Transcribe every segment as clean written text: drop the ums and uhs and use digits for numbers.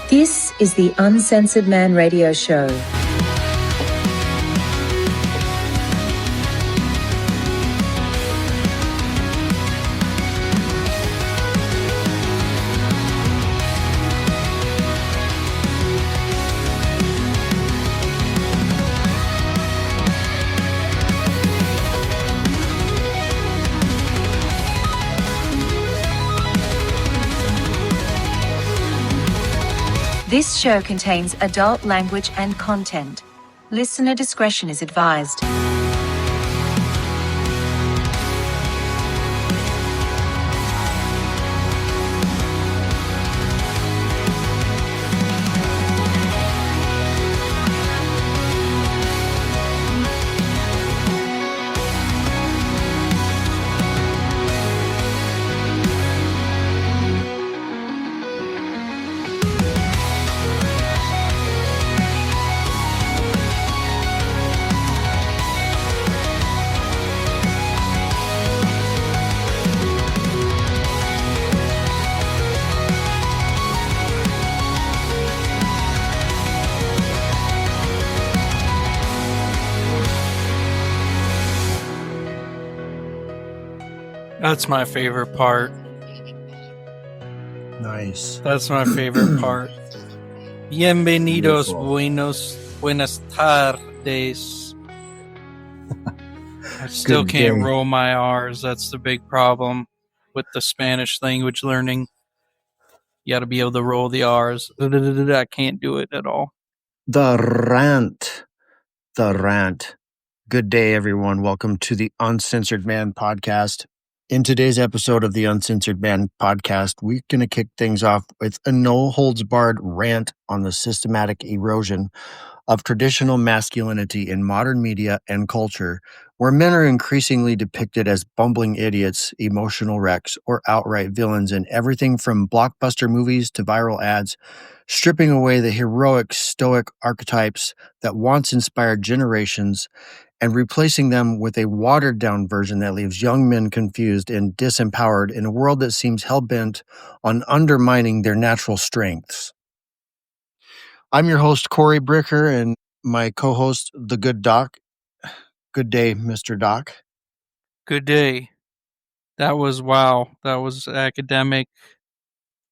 This is the Uncensored Man Radio Show. This show contains adult language and content. Listener discretion is advised. That's my favorite part. Nice. That's my favorite part. Bienvenidos, buenas tardes. I still can't roll my R's. That's the big problem with the Spanish language learning. You got to be able to roll the R's. I can't do it at all. The rant. Good day, everyone. Welcome to the Uncensored Man podcast. In today's episode of the Uncensored Man podcast, we're going to kick things off with a no-holds-barred rant on the systematic erosion of traditional masculinity in modern media and culture, where men are increasingly depicted as bumbling idiots, emotional wrecks, or outright villains in everything from blockbuster movies to viral ads, stripping away the heroic, stoic archetypes that once inspired generations and replacing them with a watered-down version that leaves young men confused and disempowered in a world that seems hell-bent on undermining their natural strengths. I'm your host, Corey Bricker, and my co-host, the Good Doc. Good day, Mr. Doc. Good day. That was wow. That was academic.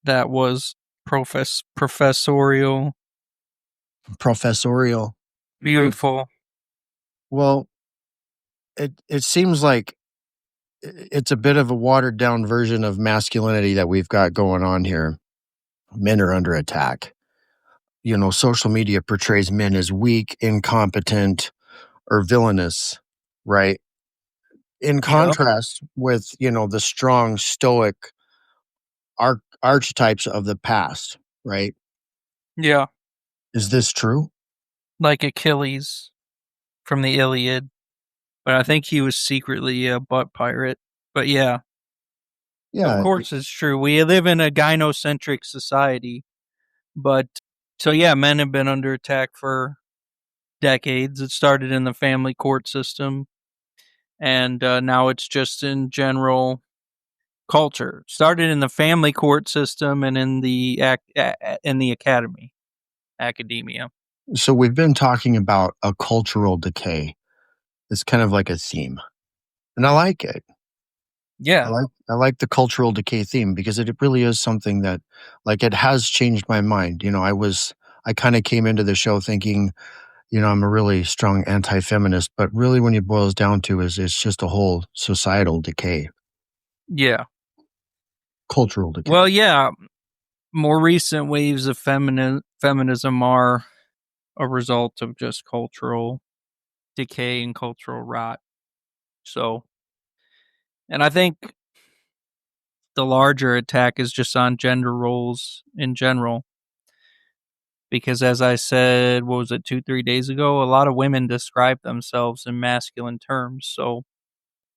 That was professorial. Professorial. Beautiful. Well, it seems like it's a bit of a watered-down version of masculinity that we've got going on here. Men are under attack. You know, social media portrays men as weak, incompetent, or villainous, right? In contrast with, the strong, stoic archetypes of the past, right? Yeah. Is this true? Like Achilles from the Iliad. But I think he was secretly a butt pirate. But yeah. Yeah. Of course it's true. We live in a gynocentric society. But, so yeah, men have been under attack for decades. It started in the family court system. And now it's just in general culture. Started in the family court system and in the academia. So we've been talking about a cultural decay. It's kind of like a theme. And I like it. Yeah. I like the cultural decay theme because it really is something that, like, it has changed my mind. I kind of came into the show thinking, I'm a really strong anti-feminist, but really when it boils down to it's just a whole societal decay. Yeah. Cultural decay. Well, yeah. More recent waves of feminism are a result of just cultural decay and cultural rot. So, and I think the larger attack is just on gender roles in general. Because as I said, 2-3 days ago, a lot of women describe themselves in masculine terms. So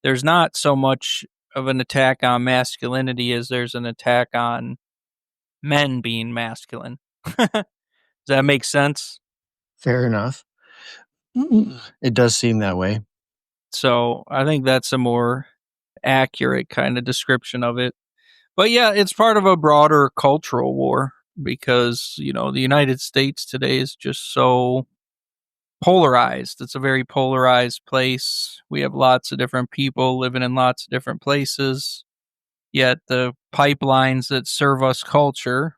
there's not so much of an attack on masculinity as there's an attack on men being masculine. Does that make sense? Fair enough. It does seem that way. So I think that's a more accurate kind of description of it. But yeah, it's part of a broader cultural war. because, the United States today is just so polarized. It's a very polarized place. We have lots of different people living in lots of different places. Yet the pipelines that serve us culture,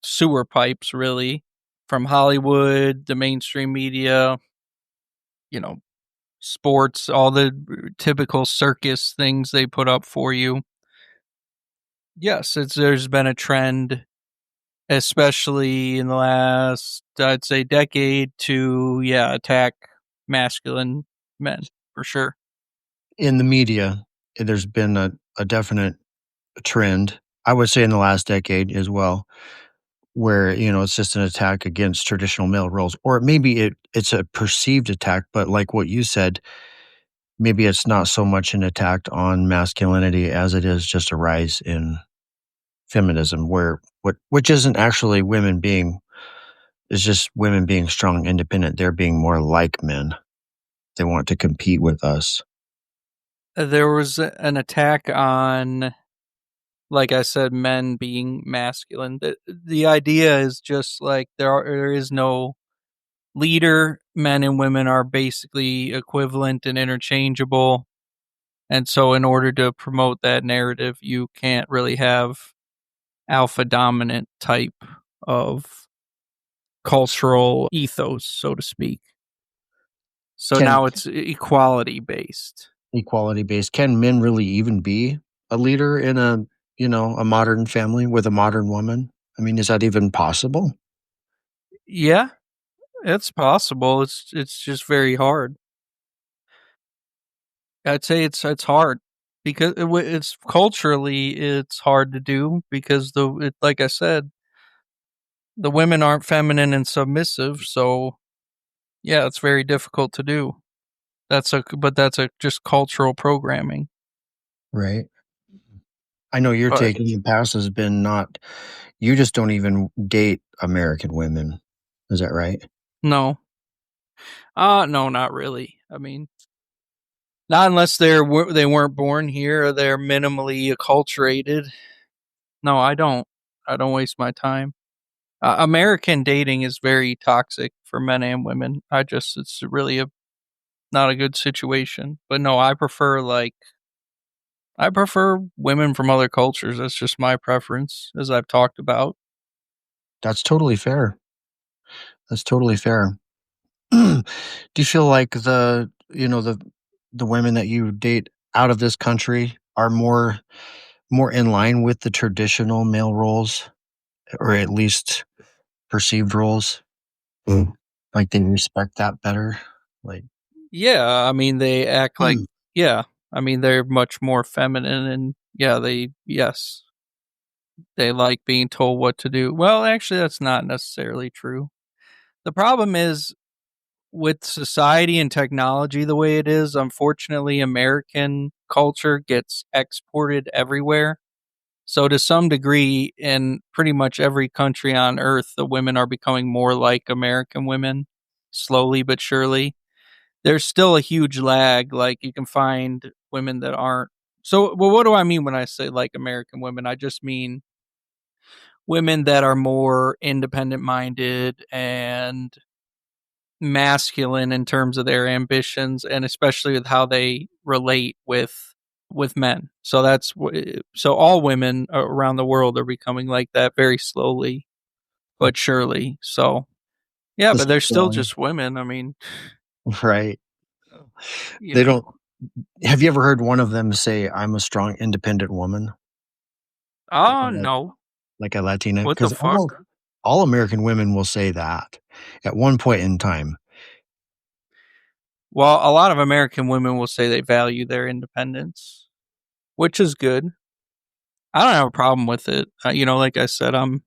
sewer pipes really, from Hollywood, the mainstream media, sports, all the typical circus things they put up for you. Yes, there's been a trend, especially in the last, I'd say, decade to, attack masculine men, for sure. In the media, there's been a definite trend, I would say in the last decade as well, where, it's just an attack against traditional male roles. Or maybe it's a perceived attack, but like what you said, maybe it's not so much an attack on masculinity as it is just a rise in feminism, which isn't actually women being, it's just women being strong, independent. They're being more like men. They want to compete with us. There was an attack on, like I said, men being masculine. The idea is just like there is no leader. Men and women are basically equivalent and interchangeable. And so, in order to promote that narrative, you can't really have alpha dominant type of cultural ethos, so to speak. So Can now it's equality based. equality based, can men really even be a leader in a modern family with a modern woman? I mean, is that even possible? Yeah, it's possible. It's just very hard. I'd say it's hard because it's culturally it's hard to do because like I said, the women aren't feminine and submissive, so yeah, it's very difficult to do. That's a just cultural programming. Right. I know your But take in the past has been not, you just don't even date American women. Is that right? no, no, not really. I mean, not unless they weren't born here or they're minimally acculturated. No, I don't. I don't waste my time. American dating is very toxic for men and women. It's really not a good situation. But no, I prefer women from other cultures. That's just my preference, as I've talked about. That's totally fair. That's totally fair. Do you feel like the women that you date out of this country are more in line with the traditional male roles, or at least perceived roles? Mm. Like they respect that better? Like, Yeah, I mean they act like yeah. I mean they're much more feminine and yeah, they like being told what to do. Well, actually that's not necessarily true. The problem is with society and technology the way it is, unfortunately, American culture gets exported everywhere. So, to some degree, in pretty much every country on earth, the women are becoming more like American women, slowly but surely. There's still a huge lag. Like, you can find women that aren't. So, well, what do I mean when I say like American women? I just mean women that are more independent minded and masculine in terms of their ambitions and especially with how they relate with men. So so all women around the world are becoming like that very slowly but surely. So yeah, this but is they're still growing, just women. I mean, right? you They don't. know. Have you ever heard one of them say, "I'm a strong, independent woman," like Oh no. a Latina? What the Because fuck? all American women will say that at one point in time. Well, a lot of American women will say they value their independence, which is good. I don't have a problem with it. Like I said, I'm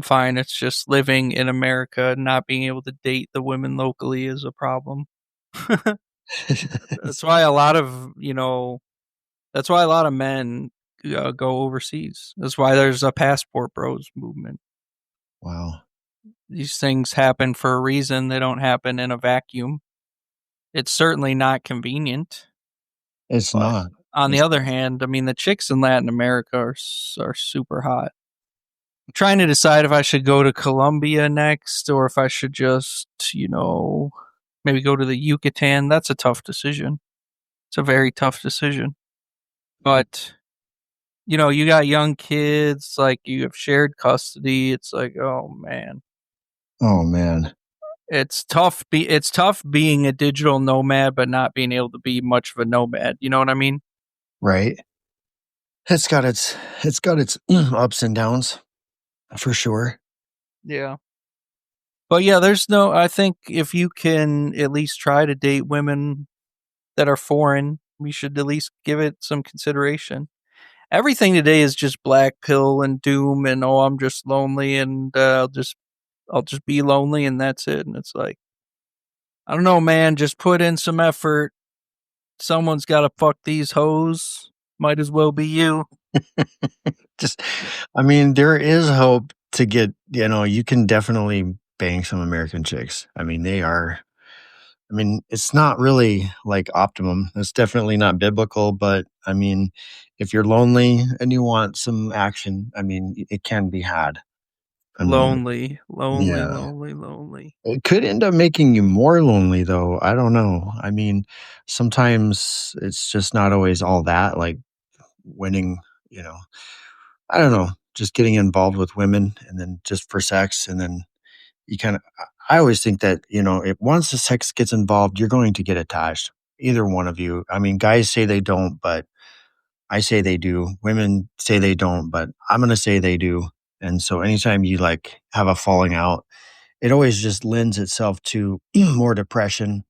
fine. It's just living in America and not being able to date the women locally is a problem. That's why that's why a lot of men go overseas. That's why there's a passport bros movement. Wow, These things happen for a reason. They don't happen in a vacuum. It's certainly not convenient, it's but not. on the It's other hand, I mean, the chicks in Latin America are super hot. I'm trying to decide if I should go to Colombia next or if I should just, maybe go to the Yucatan. That's a tough decision. It's a very tough decision. But, you got young kids, like you have shared custody. It's like, oh man. Oh man. It's tough. It's tough being a digital nomad, but not being able to be much of a nomad. You know what I mean? Right. It's got its ups and downs for sure. Yeah. But yeah, I think if you can at least try to date women that are foreign, we should at least give it some consideration. Everything today is just black pill and doom and oh, I'm just lonely and I'll just be lonely and that's it. And it's like, I don't know, man, just put in some effort. Someone's got to fuck these hoes. Might as well be you. Just, I mean, there is hope to get, you can definitely bang some American chicks. I mean, it's not really like optimum. It's definitely not biblical, but I mean, if you're lonely and you want some action, I mean, it can be had. I mean, Lonely, lonely, yeah. lonely, lonely. It could end up making you more lonely, though. I don't know. I mean, sometimes it's just not always all that, like winning, you know, I don't know, just getting involved with women and then just for sex. And then you kind of, I always think that, if once the sex gets involved, you're going to get attached. Either one of you. I mean, guys say they don't, but I say they do. Women say they don't, but I'm going to say they do. And so anytime you like have a falling out, it always just lends itself to more depression,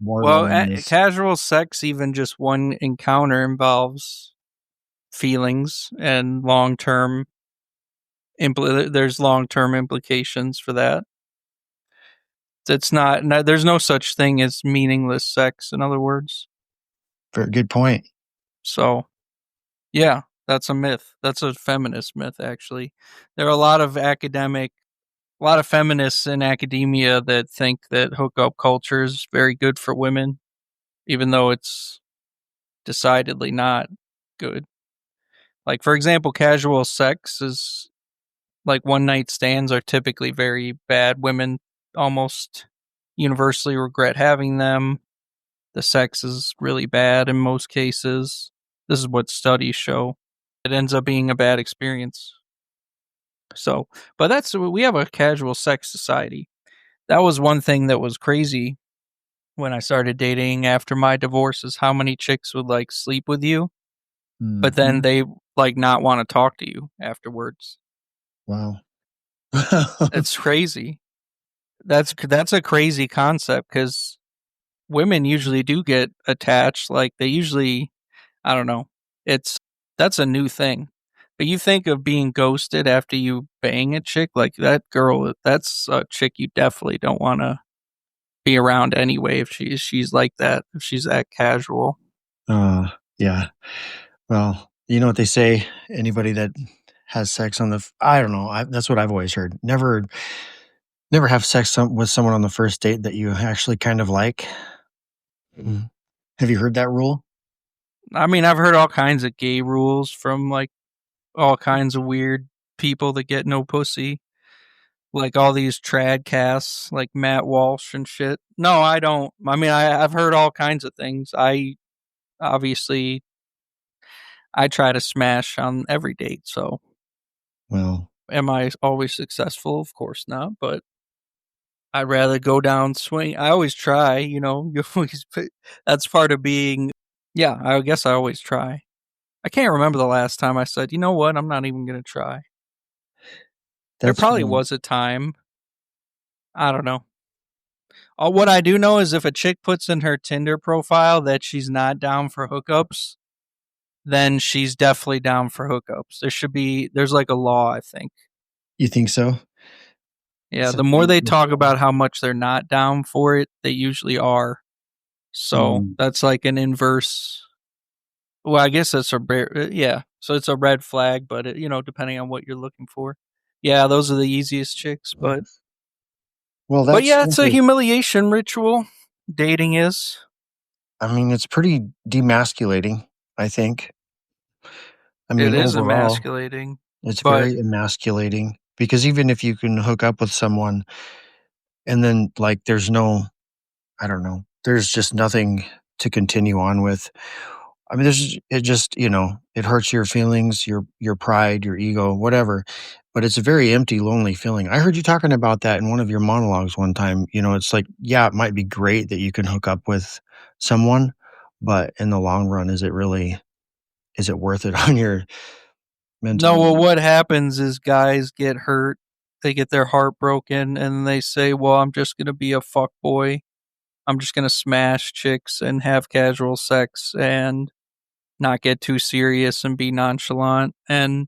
more Well, loneliness. casual sex, even just one encounter, involves feelings and there's long-term implications for that. It's not, no, there's no such thing as meaningless sex, in other words. Very good point. So, yeah, that's a myth. That's a feminist myth, actually. There are a lot of feminists in academia that think that hookup culture is very good for women, even though it's decidedly not good. Like, for example, casual sex is like one night stands are typically very bad. Women almost universally regret having them. The sex is really bad in most cases. This is what studies show. It ends up being a bad experience. So, but we have a casual sex society. That was one thing that was crazy when I started dating after my divorce is how many chicks would like sleep with you, but then Mhm. they like not want to talk to you afterwards. Wow. It's crazy. That's a crazy concept because women usually do get attached. Like they usually, I don't know. That's a new thing. But you think of being ghosted after you bang a chick, like that girl. That's a chick you definitely don't want to be around anyway. If she's like that, if she's that casual. Yeah. Well, you know what they say? Anybody that has sex on I don't know. That's what I've always heard. Never have sex with someone on the first date that you actually kind of like. Mm. Have you heard that rule? I mean, I've heard all kinds of gay rules from like all kinds of weird people that get no pussy. Like all these trad casts, like Matt Walsh and shit. No, I don't. I mean, I've heard all kinds of things. Obviously, I try to smash on every date. So, Well, am I always successful? Of course not. But I'd rather go down swing. I always try. You always. That's part of being. Yeah, I guess I always try. I can't remember the last time I said, you know what, I'm not even gonna try. There that's probably was a time. I don't know. What I do know is if a chick puts in her Tinder profile that she's not down for hookups, then she's definitely down for hookups. There's like a law, I think. You think so? Yeah, So, the more they talk about how much they're not down for it, they usually are. So mm, that's like an inverse. Well, I guess that's yeah. So it's a red flag, but depending on what you're looking for. Yeah, those are the easiest chicks, well, but that's yeah, it's a interesting. humiliation ritual. Dating is. I mean, it's pretty demasculating, I think. I It mean, is overall, emasculating. It's But very emasculating because even if you can hook up with someone and then like there's no, I don't know, there's just nothing to continue on with. I mean, it just, it hurts your feelings, your pride, your ego, whatever. But it's a very empty, lonely feeling. I heard you talking about that in one of your monologues one time. It's like, yeah, it might be great that you can hook up with someone, but in the long run, is it worth it on your mental? no, well, what happens is guys get hurt, they get their heart broken, and they say, "Well, I'm just gonna be a fuck boy. I'm just gonna smash chicks and have casual sex and not get too serious and be nonchalant." And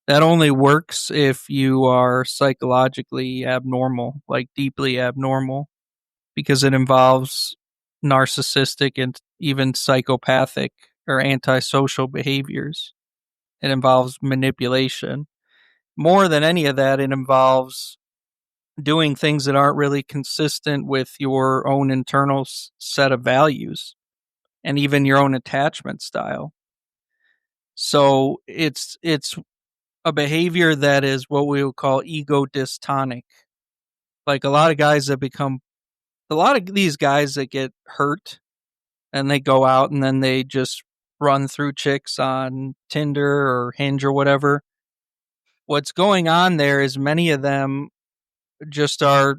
that only works if you are psychologically abnormal, like deeply abnormal, because it involves narcissistic and even psychopathic or antisocial behaviors. It involves manipulation. More than any of that, it involves doing things that aren't really consistent with your own internal set of values and even your own attachment style. So it's a behavior that is what we would call ego dystonic. Like a lot of these guys that get hurt and they go out and then they just run through chicks on Tinder or Hinge or whatever. What's going on there is many of them just are,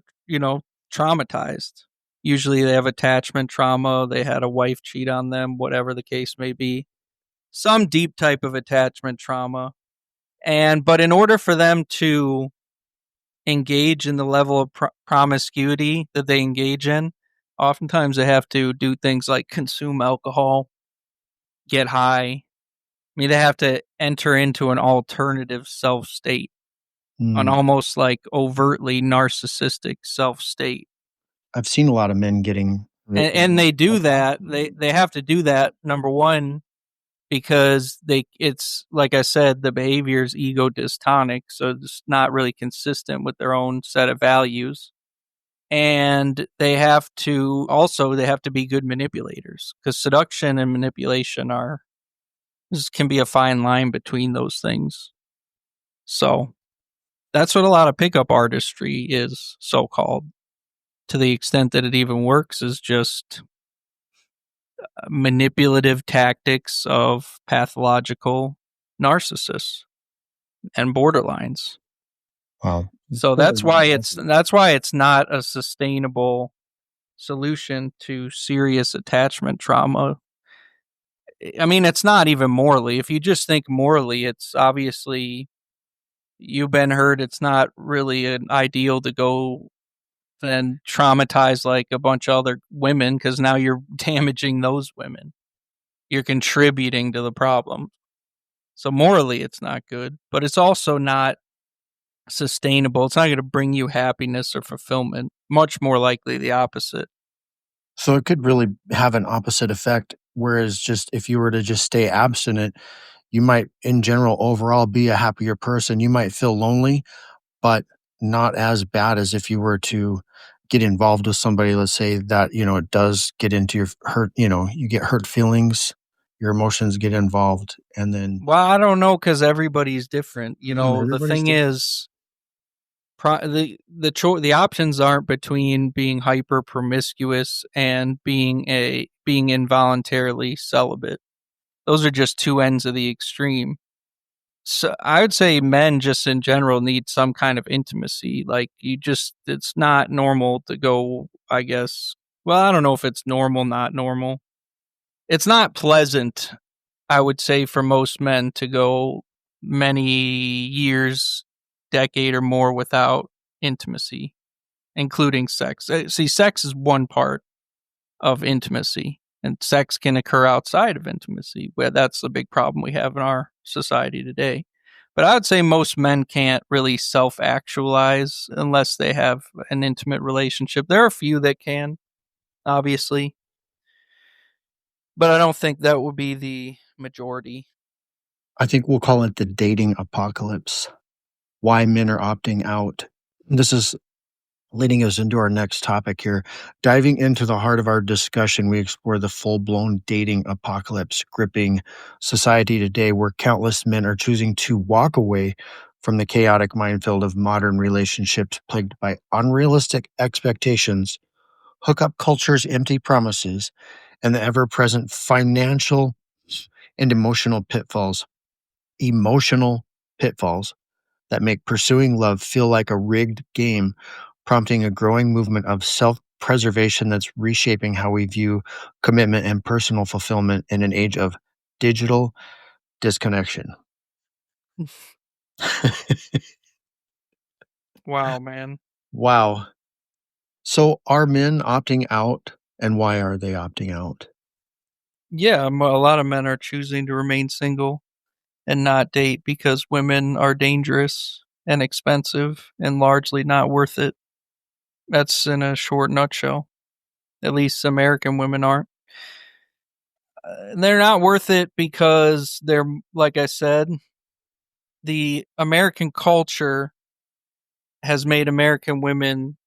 traumatized. Usually they have attachment trauma, they had a wife cheat on them, whatever the case may be. Some deep type of attachment trauma. But in order for them to engage in the level of promiscuity that they engage in, oftentimes they have to do things like consume alcohol, get high. I mean, they have to enter into an alternative self state, an almost like overtly narcissistic self state. I've seen a lot of men getting And they do that. They have to do that, number one, because it's like I said, the behavior is ego dystonic, so it's not really consistent with their own set of values. And they have to be good manipulators, because seduction and manipulation can be a fine line between those things. So that's what a lot of pickup artistry is, so called, to the extent that it even works, is just manipulative tactics of pathological narcissists and borderlines. Wow. So that's why it's not a sustainable solution to serious attachment trauma. I mean, it's not even morally. If you just think morally, it's obviously you've been hurt. It's not really an ideal to go and traumatize like a bunch of other women, because now you're damaging those women. You're contributing to the problem. So morally, it's not good, but it's also not sustainable. It's not going to bring you happiness or fulfillment. Much more likely the opposite. So it could really have an opposite effect. Whereas just if you were to just stay abstinent, you might, in general, overall be a happier person. You might feel lonely, but not as bad as if you were to get involved with somebody. Let's say that, it does get into your hurt, you get hurt feelings, your emotions get involved. And then, Well, I don't know, because everybody's different. The everybody's thing different. is, the options aren't between being hyper promiscuous and being involuntarily celibate. Those are just two ends of the extreme. So I would say men just in general need some kind of intimacy. Like it's not normal to go, I guess. Well, I don't know if it's normal, not normal. It's not pleasant, I would say, for most men to go many years, decade or more without intimacy, including sex. See, sex is one part of intimacy, and sex can occur outside of intimacy, where that's the big problem we have in our society today. But I would say most men can't really self-actualize unless they have an intimate relationship. There are a few that can, obviously, but I don't think that would be the majority. I think we'll call it the dating apocalypse. Why men are opting out. This is leading us into our next topic here. Diving into the heart of our discussion, we explore the full-blown dating apocalypse gripping society today, where countless men are choosing to walk away from the chaotic minefield of modern relationships plagued by unrealistic expectations, hookup culture's empty promises, and the ever-present financial and emotional pitfalls. Emotional pitfalls that make pursuing love feel like a rigged game, prompting a growing movement of self preservation that's reshaping how we view commitment and personal fulfillment in an age of digital disconnection. Wow, man. Wow. So, are men opting out, and why are they opting out? Yeah, a lot of men are choosing to remain single and not date because women are dangerous and expensive and largely not worth it. That's in a short nutshell. At least American women aren't. They're not worth it because they're, like I said, the American culture has made American women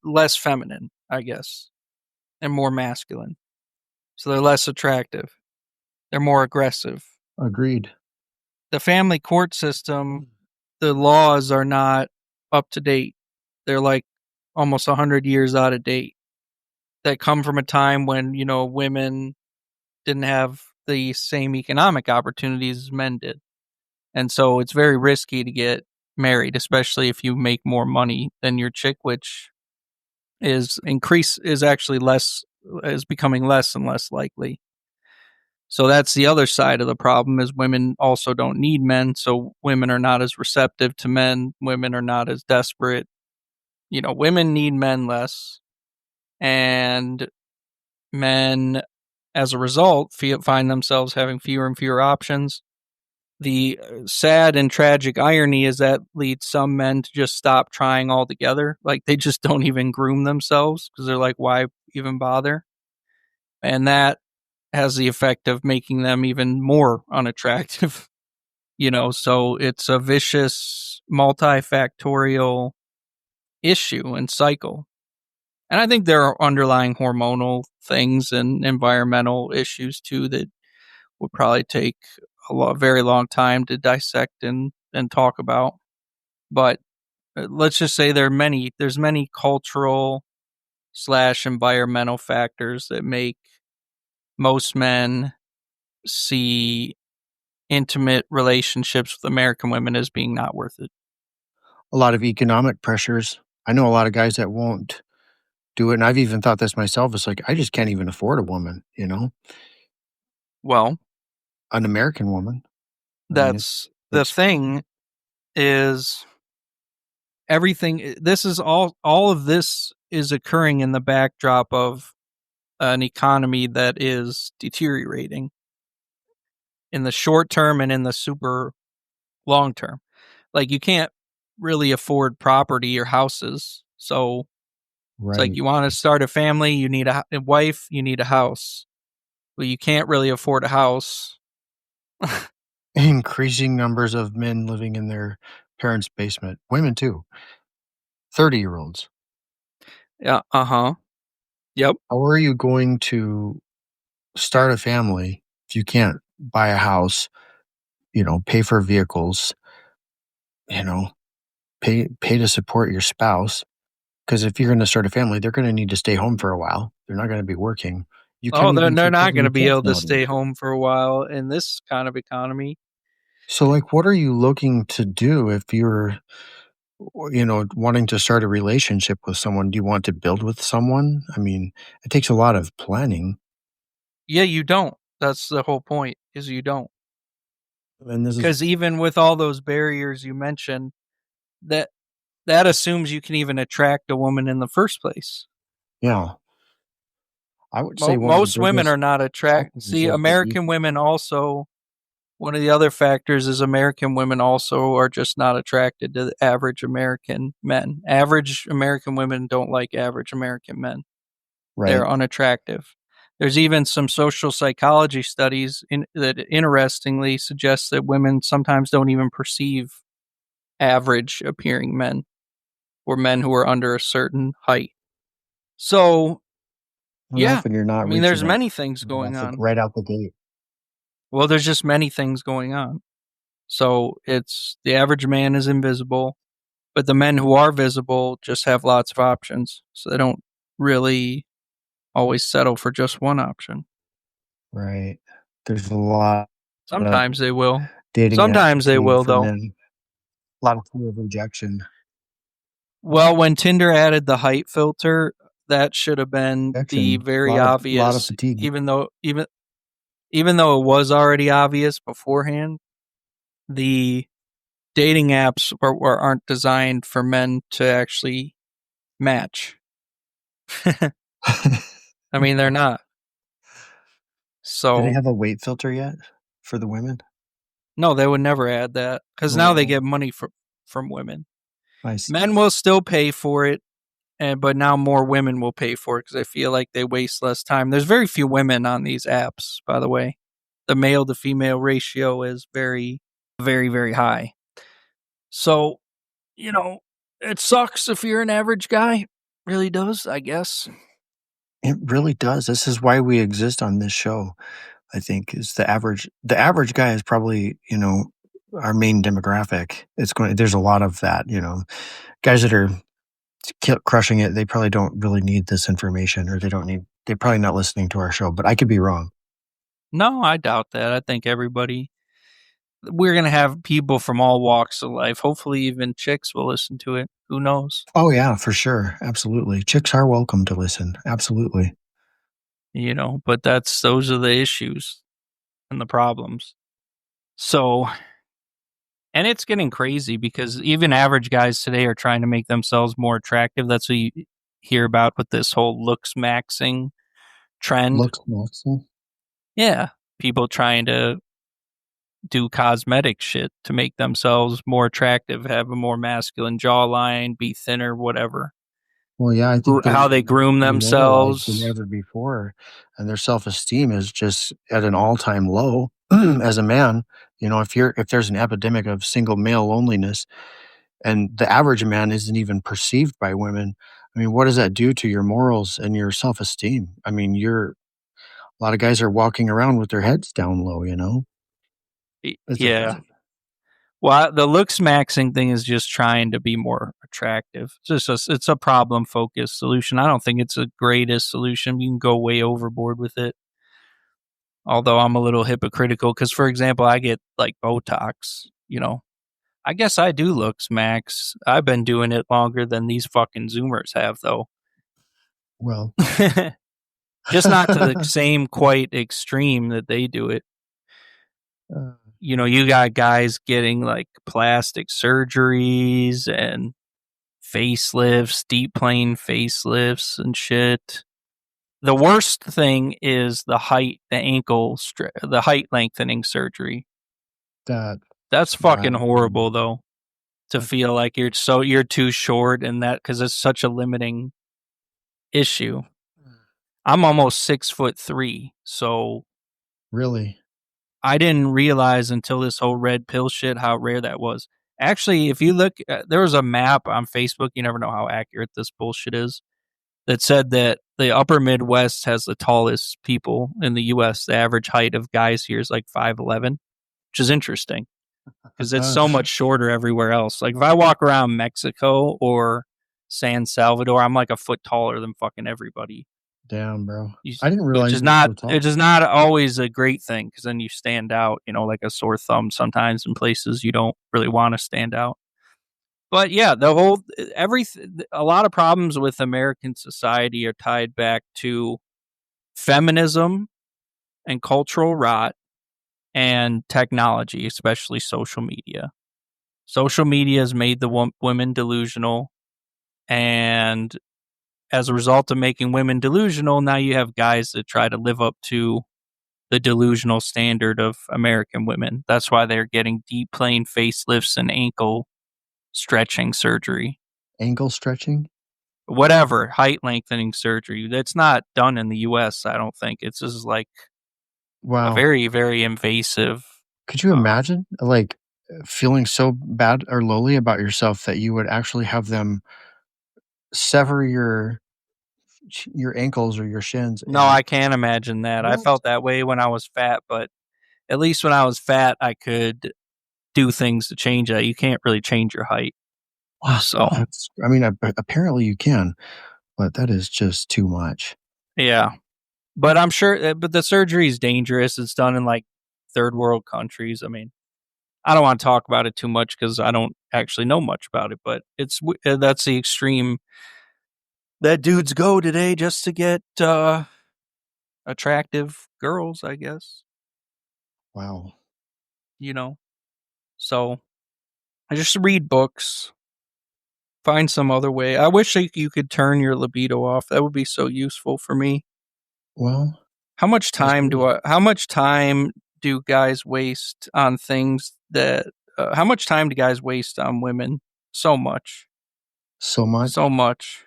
less feminine, I guess, and more masculine. So they're less attractive. They're more aggressive. Agreed. The family court system, the laws are not up to date. They're like almost 100 years out of date. That come from a time when, women didn't have the same economic opportunities as men did. And so it's very risky to get married, especially if you make more money than your chick, which is becoming less and less likely. So that's the other side of the problem is women also don't need men. So women are not as receptive to men. Women are not as desperate. Women need men less, and men, as a result, find themselves having fewer and fewer options. The sad and tragic irony is that leads some men to just stop trying altogether. Like they just don't even groom themselves because they're like, why even bother? And that has the effect of making them even more unattractive. So it's a vicious, multifactorial issue and cycle. And I think there are underlying hormonal things and environmental issues too that would probably take very long time to dissect and talk about. But let's just say there's many cultural / environmental factors that make most men see intimate relationships with American women as being not worth it. A lot of economic pressures. I know a lot of guys that won't do it. And I've even thought this myself. It's like, I just can't even afford a woman, Well, an American woman. that's the thing is everything. This is all of this is occurring in the backdrop of an economy that is deteriorating in the short term and in the super long term. Like you can't really afford property or houses. So it's like right. you want to start a family, you need a wife, you need a house. Well, you can't really afford a house. Increasing numbers of men living in their parents' basement. Women too. 30-year-olds. Yeah. Uh-huh. Yep. How are you going to start a family if you can't buy a house, pay for vehicles, you know, pay to support your spouse? Because if you're going to start a family, they're going to need to stay home for a while. They're not going to be working. You Oh, can't they're even take care not of going your to be kids able to stay nowadays. home for a while in this kind of economy. So, like, what are you looking to do if you're, wanting to start a relationship with someone? Do you want to build with someone? I mean, it takes a lot of planning. Yeah, you don't. That's the whole point, is you don't. And this is, Because even with all those barriers you mentioned, that assumes you can even attract a woman in the first place. yeah, I would say one of the Most women biggest are not attracted. factors See, of the American women also, one of the other factors is American women also are just not attracted to the average American men. Average American women don't like average American men. They're right. unattractive. There's even some social psychology studies that interestingly suggest that women sometimes don't even perceive average appearing men. or men who are under a certain height. So, And yeah, often you're not I mean, reaching there's it many things going off on. right out the gate. Well, there's just many things going on. So it's the average man is invisible, but the men who are visible just have lots of options. So they don't really always settle for just one option. Right. There's a lot Sometimes they will. dating Sometimes they will, for though. men. A lot of fear of rejection. Well, when Tinder added the height filter, that should have been the very obvious. A lot of fatigue. Even though it was already obvious beforehand, the dating apps aren't designed for men to actually match. I mean, they're not. So do they have a weight filter yet for the women? No, they would never add that because now they get money from women. I see. Men will still pay for it, but now more women will pay for it because I feel like they waste less time. There's very few women on these apps, by the way. The male to female ratio is very, very, very high. So, it sucks if you're an average guy. Really does, I guess. It really does. This is why we exist on this show. I think is the average guy is probably, our main demographic. There's a lot of that, guys that are crushing it. They probably don't really need this information, or they're probably not listening to our show, but I could be wrong. No, I doubt that. I think we're going to have people from all walks of life. Hopefully even chicks will listen to it. Who knows? Oh yeah, for sure. Absolutely. Chicks are welcome to listen. Absolutely. But those are the issues and the problems. So, and it's getting crazy because even average guys today are trying to make themselves more attractive. That's what you hear about with this whole looks maxing trend. Looks maxing? Yeah. People trying to do cosmetic shit to make themselves more attractive, have a more masculine jawline, be thinner, whatever. Well, yeah, I think how they groom themselves than ever before, and their self-esteem is just at an all-time low. As a man, if there's an epidemic of single male loneliness, and the average man isn't even perceived by women, I mean, what does that do to your morals and your self-esteem? I mean, a lot of guys are walking around with their heads down low. Yeah. Well, the looks maxing thing is just trying to be more attractive. It's a problem focused solution. I don't think it's the greatest solution. You can go way overboard with it. Although I'm a little hypocritical because, for example, I get like Botox. I guess I do looks max. I've been doing it longer than these fucking Zoomers have, though. Well, just not to the same quite extreme that they do it. You got guys getting like plastic surgeries and facelifts, deep plane facelifts and shit. The worst thing is the height lengthening surgery. That's fucking horrible, though. To feel like you're too short, and that because it's such a limiting issue. I'm almost 6'3", so really. I didn't realize until this whole red pill shit how rare that was. Actually, if you look, there was a map on Facebook, you never know how accurate this bullshit is, that said that the upper Midwest has the tallest people in the U.S. The average height of guys here is like 5'11", which is interesting because it's so much shorter everywhere else. Like if I walk around Mexico or San Salvador, I'm like a foot taller than fucking everybody. Damn, bro. I didn't realize which is not always a great thing because then you stand out, like a sore thumb sometimes in places you don't really want to stand out. But yeah, a lot of problems with American society are tied back to feminism and cultural rot and technology, especially social media. Social media has made the women delusional, and as a result of making women delusional, now you have guys that try to live up to the delusional standard of American women. That's why they're getting deep plane facelifts and ankle stretching surgery. Ankle stretching? Whatever, height lengthening surgery. That's not done in the U.S., I don't think. It's just like a very, very invasive. Could you imagine, like, feeling so bad or lowly about yourself that you would actually have them sever your ankles or your shins. No, I can't imagine that. I What? felt that way when I was fat, but at least when I was fat, I could do things to change that. You can't really change your height. Wow, So, I mean, apparently you can, but that is just too much. yeah. But I'm sure, but the surgery is dangerous. It's done in like third world countries. I mean, I don't want to talk about it too much because I don't actually know much about it, but that's the extreme that dudes go today just to get attractive girls, I guess, Wow. you know. So I just read books, find some other way. I wish you could turn your libido off. That would be so useful for me. Well, How much time do guys waste on things that how much time do guys waste on women? So much. so much, So much.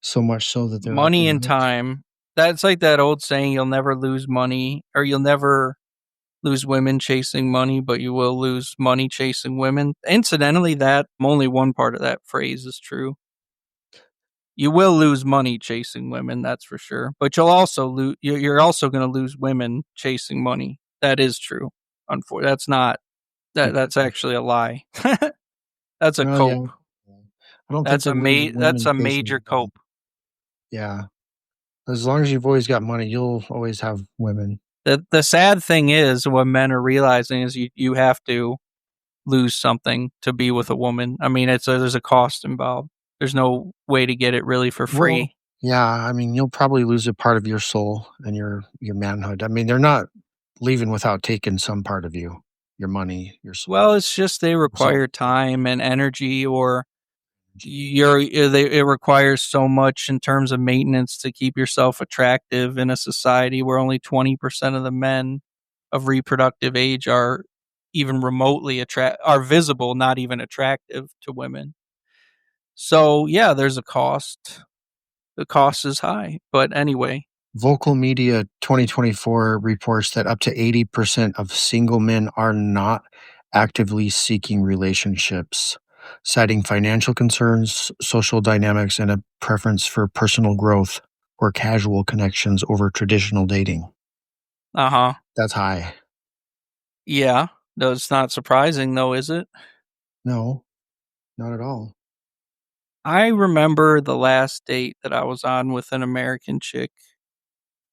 so much so that they're up Money your and nuts. time. That's like that old saying, you'll never lose money, or you'll never lose women chasing money, but you will lose money chasing women. Incidentally, that only one part of that phrase is true. You will lose money chasing women, that's for sure. But you'll also lose. You're also going to lose women chasing money. That is true. Unfortunately, that's not. That's actually a lie. That's a Well, yeah. cope. I don't think you'll lose That's women a chasing major money. cope. Yeah. As long as you've always got money, you'll always have women. The sad thing is what men are realizing is you have to lose something to be with a woman. I mean, there's a cost involved. There's no way to get it really for Well, free. yeah, I mean, you'll probably lose a part of your soul and your manhood. I mean, they're not leaving without taking some part of you, your money, your soul. Well, it's just they So, require time and energy, or it requires so much in terms of maintenance to keep yourself attractive in a society where only 20% of the men of reproductive age are even remotely are visible, not even attractive to women. So yeah, there's a cost. The cost is high, but anyway. Vocal Media 2024 reports that up to 80% of single men are not actively seeking relationships, citing financial concerns, social dynamics, and a preference for personal growth or casual connections over traditional dating. Uh-huh. That's high. Yeah. That's not surprising though, is it? No, not at all. I remember the last date that I was on with an American chick,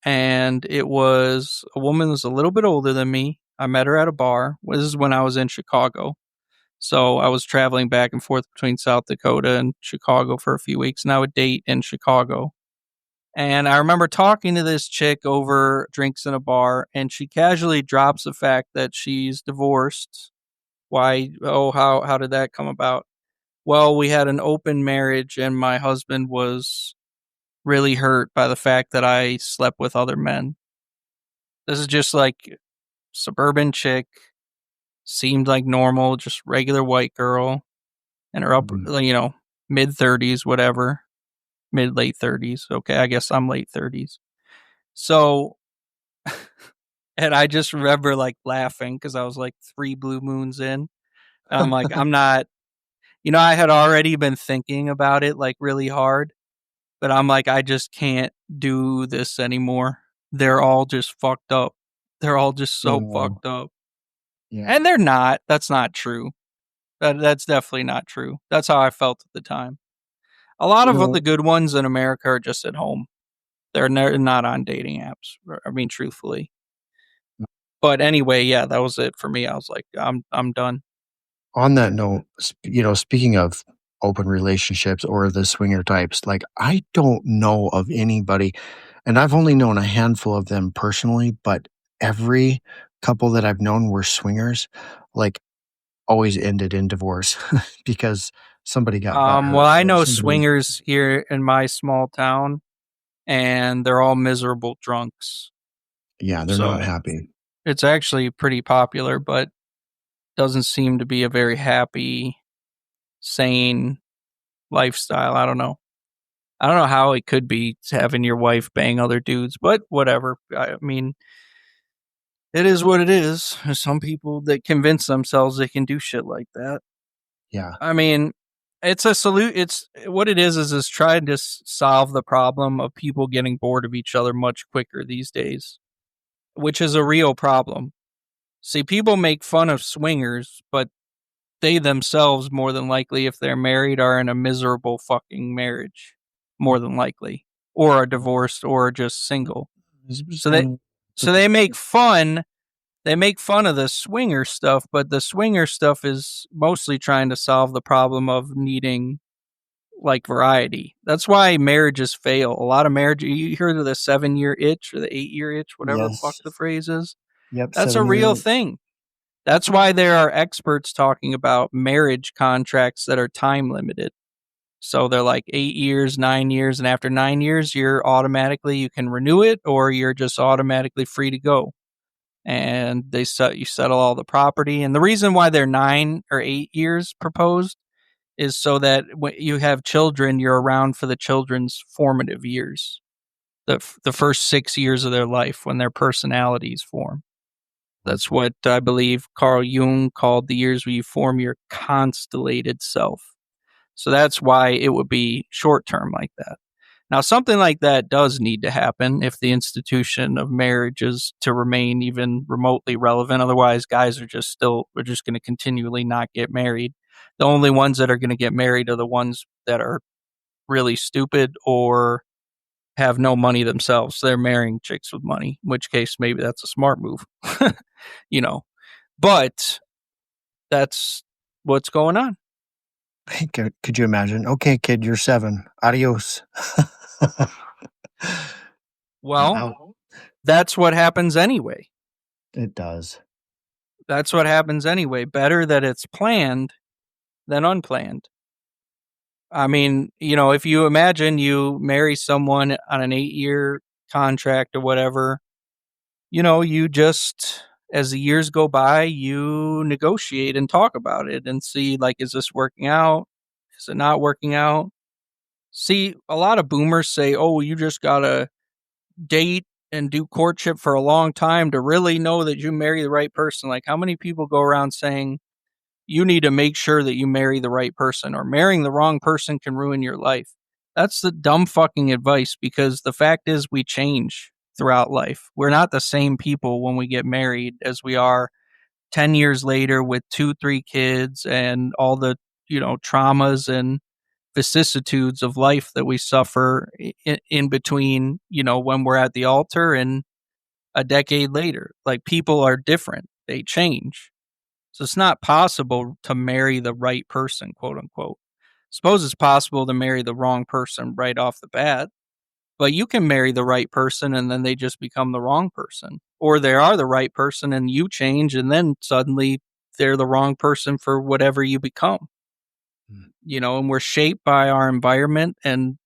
and it was a woman who was a little bit older than me. I met her at a bar. This is when I was in Chicago. So I was traveling back and forth between South Dakota and Chicago for a few weeks, and I would date in Chicago. And I remember talking to this chick over drinks in a bar, and she casually drops the fact that she's divorced. Why? Oh, how did that come about? Well, we had an open marriage, and my husband was really hurt by the fact that I slept with other men. This is just like suburban chick, seemed like normal, just regular white girl, and her up, Mhm. mid 30s, whatever, mid late 30s. Okay, I guess I'm late 30s. So, and I just remember like laughing because I was like 3 blue moons in. And I'm like, I'm not, I had already been thinking about it like really hard, but I'm like, I just can't do this anymore. They're all just fucked up. They're all just so Oh, fucked up. yeah. And they're not. That's not true. That's definitely not true. That's how I felt at the time. A lot You of know, the good ones in America are just at home. They're not on dating apps. I mean, truthfully. But anyway, yeah, that was it for me. I was like, I'm done. on that note, speaking of open relationships or the swinger types, like I don't know of anybody, and I've only known a handful of them personally, but every couple that I've known were swingers, like always ended in divorce because somebody got Well, butthurt I or know somebody, swingers here in my small town, and they're all miserable drunks. yeah, they're not So happy. it's actually pretty popular, but doesn't seem to be a very happy, sane lifestyle. I don't know. I don't know how it could be having your wife bang other dudes, but whatever. I mean, it is what it is. There's some people that convince themselves they can do shit like that. Yeah. I mean, it's a it's what it is trying to solve the problem of people getting bored of each other much quicker these days, which is a real problem. See, people make fun of swingers, but they themselves, more than likely, if they're married, are in a miserable fucking marriage, more than likely, or are divorced, or just single. So they make fun. They make fun of the swinger stuff, but the swinger stuff is mostly trying to solve the problem of needing like variety. That's why marriages fail. A lot of marriage. You hear of the 7-year itch or the 8-year itch, whatever the fuck Yes. the phrase is. Yep. That's a real thing. That's why there are experts talking about marriage contracts that are time limited. So they're like 8 years, 9 years, and after 9 years, you can renew it, or you're just automatically free to go. And you settle all the property. And the reason why they're 9 or 8 years proposed is so that when you have children, you're around for the children's formative years, the first 6 years of their life when their personalities form. That's what I believe Carl Jung called the years where you form your constellated self. So that's why it would be short term like that. Now, something like that does need to happen if the institution of marriage is to remain even remotely relevant. Otherwise, guys are just going to continually not get married. The only ones that are going to get married are the ones that are really stupid or have no money themselves. They're marrying chicks with money, in which case maybe that's a smart move, but that's what's going on. Hey, could you imagine? Okay, kid, you're 7. Adios. Well, that's what happens anyway. It does. That's what happens anyway. Better that it's planned than unplanned. I mean, if you imagine you marry someone on an 8-year contract or whatever, you just, as the years go by, you negotiate and talk about it and see, like, is this working out? Is it not working out? See, a lot of boomers say, oh, you just got to date and do courtship for a long time to really know that you marry the right person. Like, how many people go around saying you need to make sure that you marry the right person, or marrying the wrong person can ruin your life? That's the dumb fucking advice, because the fact is we change throughout life. We're not the same people when we get married as we are 10 years later with 2-3 kids and all the, traumas and vicissitudes of life that we suffer in between, when we're at the altar and a decade later. Like, people are different. They change. So it's not possible to marry the right person, quote unquote. Suppose it's possible to marry the wrong person right off the bat, but you can marry the right person and then they just become the wrong person. Or they are the right person and you change and then suddenly they're the wrong person for whatever you become. And we're shaped by our environment and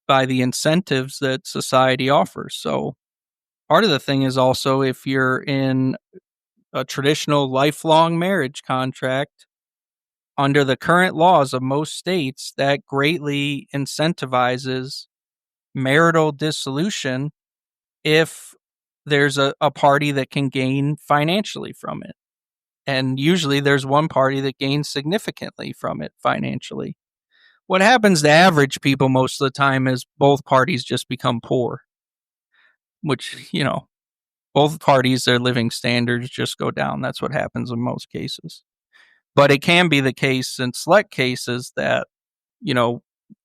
by the incentives that society offers. So part of the thing is also, if you're in a traditional lifelong marriage contract, under the current laws of most states, that greatly incentivizes marital dissolution if there's a party that can gain financially from it. And usually there's one party that gains significantly from it financially. What happens to average people most of the time is both parties just become poor, which, both parties, their living standards just go down. That's what happens in most cases. But it can be the case in select cases that,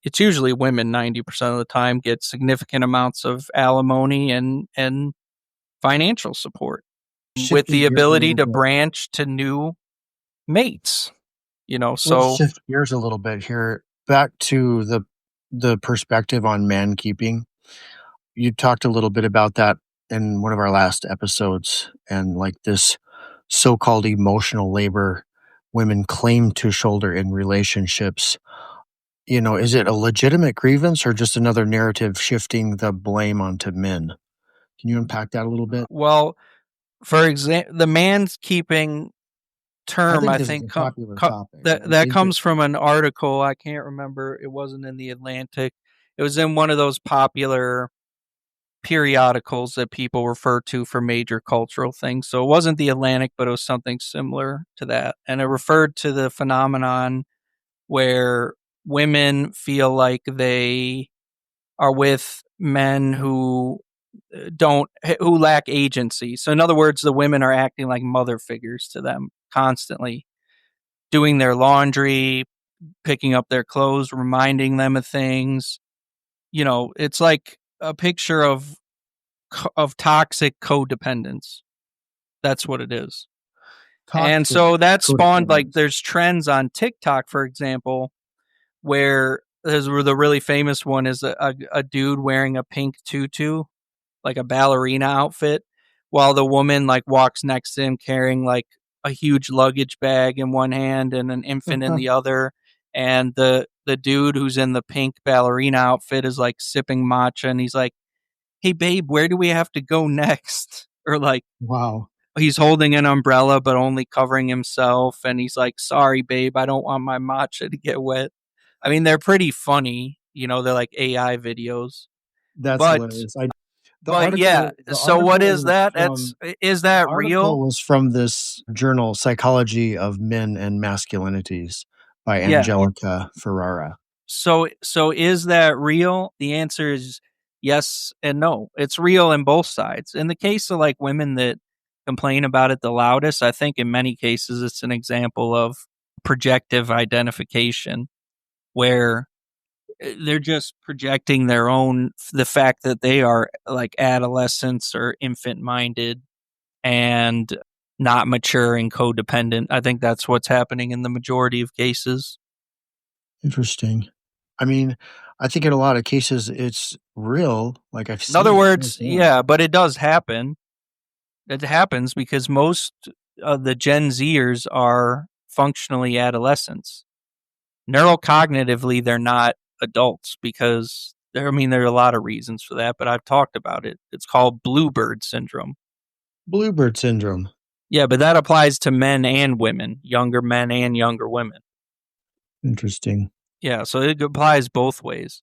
it's usually women 90% of the time get significant amounts of alimony and financial support with the ability to branch to new mates, so. Let's shift gears a little bit here. Back to the perspective on man keeping. You talked a little bit about that in one of our last episodes, and like this so-called emotional labor women claim to shoulder in relationships. Is it a legitimate grievance or just another narrative shifting the blame onto men? Can you unpack that a little bit? Well, for example, the manskeeping term, I think, that comes from an article. I can't remember. It wasn't in the Atlantic. It was in one of those popular periodicals that people refer to for major cultural things. So it wasn't the Atlantic, but it was something similar to that. And it referred to the phenomenon where women feel like they are with men who lack agency. So in other words, the women are acting like mother figures to them constantly, doing their laundry, picking up their clothes, reminding them of things. It's like a picture of toxic codependence. That's what it is. And Toxic so that spawned, like, codependence. there's trends on TikTok, for example, where the really famous one is a dude wearing a pink tutu, like a ballerina outfit, while the woman like walks next to him carrying like a huge luggage bag in one hand and an infant in the other. And the dude who's in the pink ballerina outfit is like sipping matcha, and he's like, "Hey babe, where do we have to go next?" Or like, Wow. he's holding an umbrella but only covering himself, and he's like, "Sorry babe, I don't want my matcha to get wet." I mean, they're pretty funny, they're like AI videos. That's But hilarious. but yeah, The so what article is was that? from Is the that article real? was from this journal, Psychology of Men and Masculinities, by Yeah. Angelica Ferrara. So is that real? The answer is yes and no. It's real in both sides. In the case of like women that complain about it the loudest, I think in many cases it's an example of projective identification, where they're just projecting the fact that they are like adolescents or infant minded and not mature and codependent. I think that's what's happening in the majority of cases. Interesting. I mean, I think in a lot of cases it's real. Like I've In other seen it words, firsthand. yeah, but it does happen. It happens because most of the Gen Zers are functionally adolescents. Neurocognitively, they're not adults because there are a lot of reasons for that, but I've talked about it. It's called bluebird syndrome. Bluebird syndrome. Yeah, but that applies to men and women, younger men and younger women. Interesting. Yeah, so it applies both ways.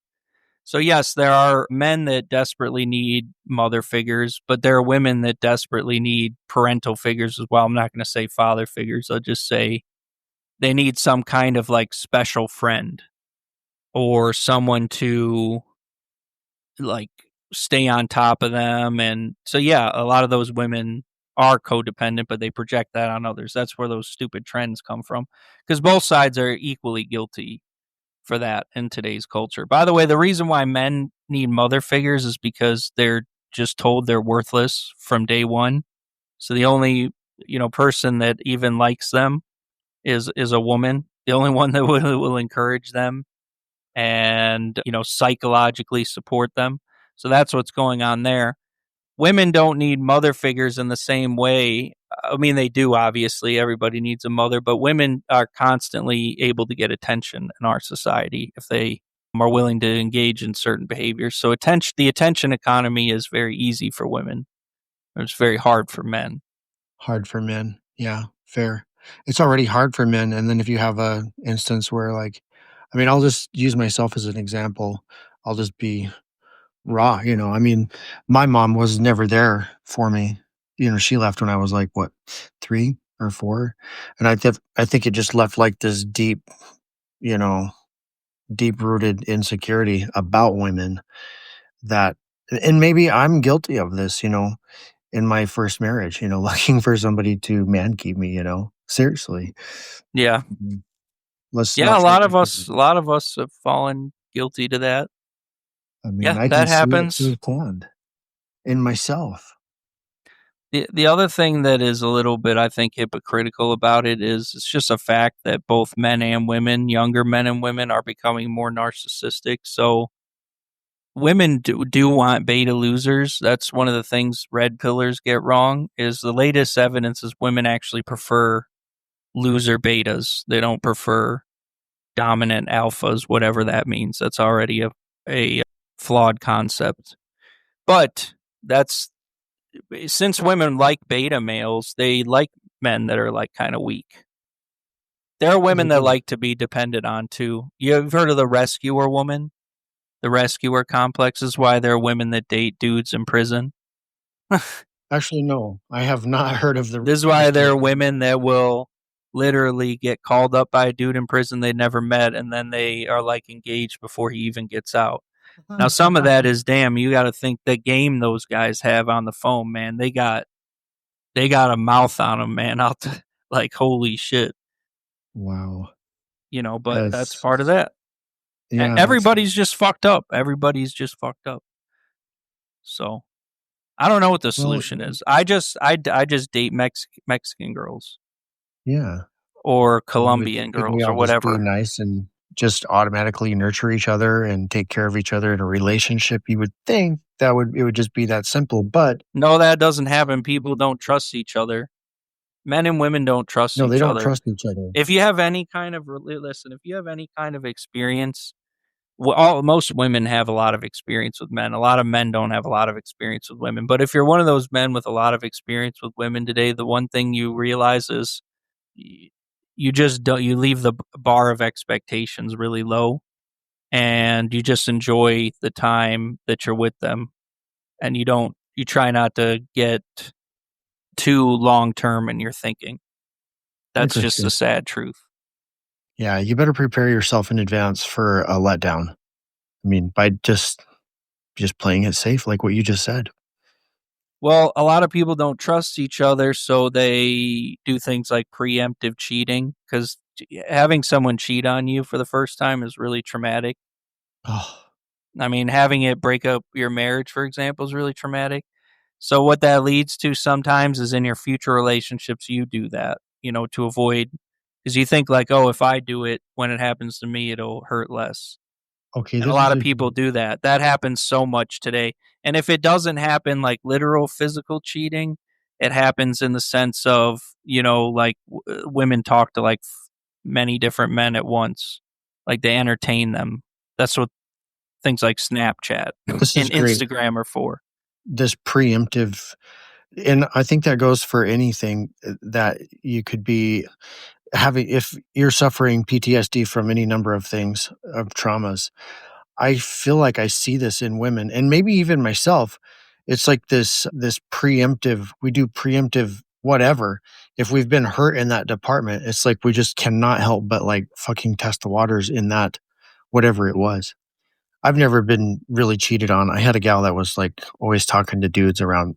So yes, there are men that desperately need mother figures, but there are women that desperately need parental figures as well. I'm not going to say father figures. I'll just say they need some kind of like special friend or someone to like stay on top of them. And so yeah, a lot of those women are codependent, but they project that on others. That's where those stupid trends come from, because both sides are equally guilty for that in today's culture. By the way, the reason why men need mother figures is because they're just told they're worthless from day one. So the only, person that even likes them is a woman. The only one that will encourage them and, psychologically support them. So that's what's going on there. Women don't need mother figures in the same way. I mean, they do, obviously. Everybody needs a mother, but women are constantly able to get attention in our society if they are willing to engage in certain behaviors. So the attention economy is very easy for women. It's very hard for men. Hard for men. Yeah, fair. It's already hard for men. And then if you have a instance where like, I mean, I'll just use myself as an example. I'll just be raw, I mean, my mom was never there for me. She left when I was like, what, 3 or 4? And I think it just left like this you know, deep-rooted insecurity about women that, and maybe I'm guilty of this, in my first marriage, looking for somebody to man keep me, seriously. Yeah. Mhm. Let's Yeah, not a try lot to of us a lot of us have fallen guilty to that. I mean, Yeah, I can that see it happens. firsthand in myself. The other thing that is a little bit, I think, hypocritical about it is it's just a fact that both men and women, younger men and women, are becoming more narcissistic. So women do want beta losers. That's one of the things red pillars get wrong. Is the latest evidence is women actually prefer loser betas. They don't prefer dominant alphas, whatever that means. That's already a flawed concept. But that's since women like beta males, they like men that are like kind of weak. There are They women that do. like to be depended on too. You've heard of the rescuer woman? The rescuer complex is why there are women that date dudes in prison. Actually, no, I have not heard of the This is why there rescue. are women that will literally get called up by a dude in prison they never met, and then they are like engaged before he even gets out. Now, some of that is, damn, you got to think the game those guys have on the phone, man. They got a mouth on them, man. Like, holy shit, Wow. But that's That's part of that. yeah. Everybody's just fucked up. Everybody's just fucked up. So I don't know what the solution is. I just date Mexican girls Yeah. or Could Colombian we girls or all just be whatever. nice and just automatically nurture each other and take care of each other in a relationship? You would think it would just be that simple, but No, that doesn't happen. People don't trust each other. Men and women don't trust no, they each don't other. trust each other. If you have any kind of if you have any kind of experience, most women have a lot of experience with men. A lot of men don't have a lot of experience with women. But if you're one of those men with a lot of experience with women today, the one thing you realize is you just don't. You leave the bar of expectations really low, and you just enjoy the time that you're with them, and you try not to get too long term in your thinking. That's just Interesting. the sad truth. Yeah, you better prepare yourself in advance for a letdown. I mean, by just playing it safe, like what you just said. Well, a lot of people don't trust each other, so they do things like preemptive cheating, because having someone cheat on you for the first time is really traumatic. Oh, I mean, having it break up your marriage, for example, is really traumatic. So what that leads to sometimes is in your future relationships, you do that, to avoid, because you think like, oh, if I do it when it happens to me, it'll hurt less. okay. And a This lot is of people do that. That happens so much today. And if it doesn't happen like literal physical cheating, it happens in the sense of, like women talk to like many different men at once. Like they entertain them. That's what things like Snapchat this is and great. Instagram are for. This preemptive, and I think that goes for anything that you could be having. If you're suffering PTSD from any number of things, of traumas, I feel like I see this in women and maybe even myself. It's like this preemptive, we do preemptive whatever. If we've been hurt in that department, it's like we just cannot help but like fucking test the waters in that whatever it was. I've never been really cheated on. I had a gal that was like always talking to dudes around,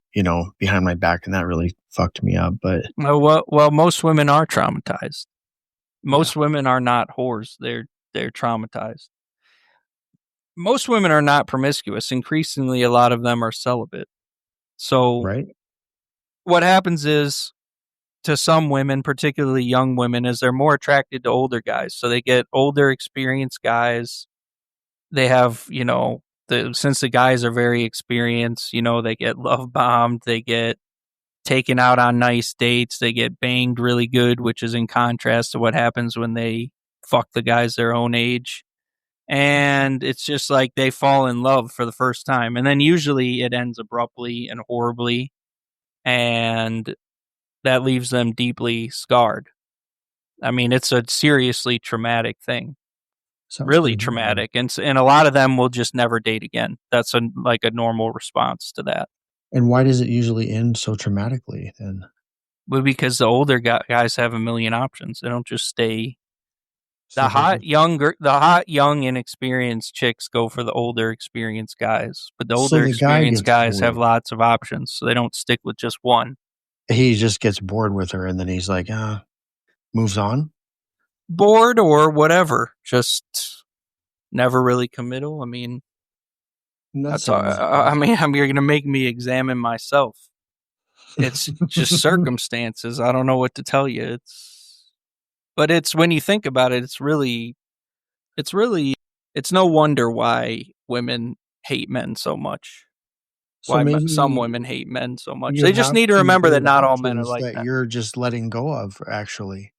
behind my back, and that really fucked me up. But Well, most women are traumatized. yeah, Most women are not whores. They're traumatized. Most women are not promiscuous. Increasingly, a lot of them are celibate. So right. what happens is, to some women, particularly young women, is they're more attracted to older guys. So they get older, experienced guys. They have, since the guys are very experienced, they get love bombed. They get taken out on nice dates. They get banged really good, which is in contrast to what happens when they fuck the guys their own age. And it's just like they fall in love for the first time. And then usually it ends abruptly and horribly. And that leaves them deeply scarred. I mean, it's a seriously traumatic thing, Sounds really pretty horrible. traumatic, and a lot of them will just never date again. That's like a normal response to that. And why does it usually end so traumatically then? But because the older guys have a million options, they don't just stay. So they just The hot, young, inexperienced chicks go for the older, experienced guys, but the so older, the guy experienced gets guys have bored. lots of options, so they don't stick with just one. He just gets bored with her, and then he's like, moves on. Bored or whatever, just never really committal. I mean, And that that's all. sounds You're gonna make me examine myself. It's just circumstances. I don't know what to tell you. But it's when you think about it, it's really, it's no wonder why women hate men so much. so Why some maybe women hate men so much. you They just have need to these remember that great not all men are options like that that. you're just letting go of. Actually,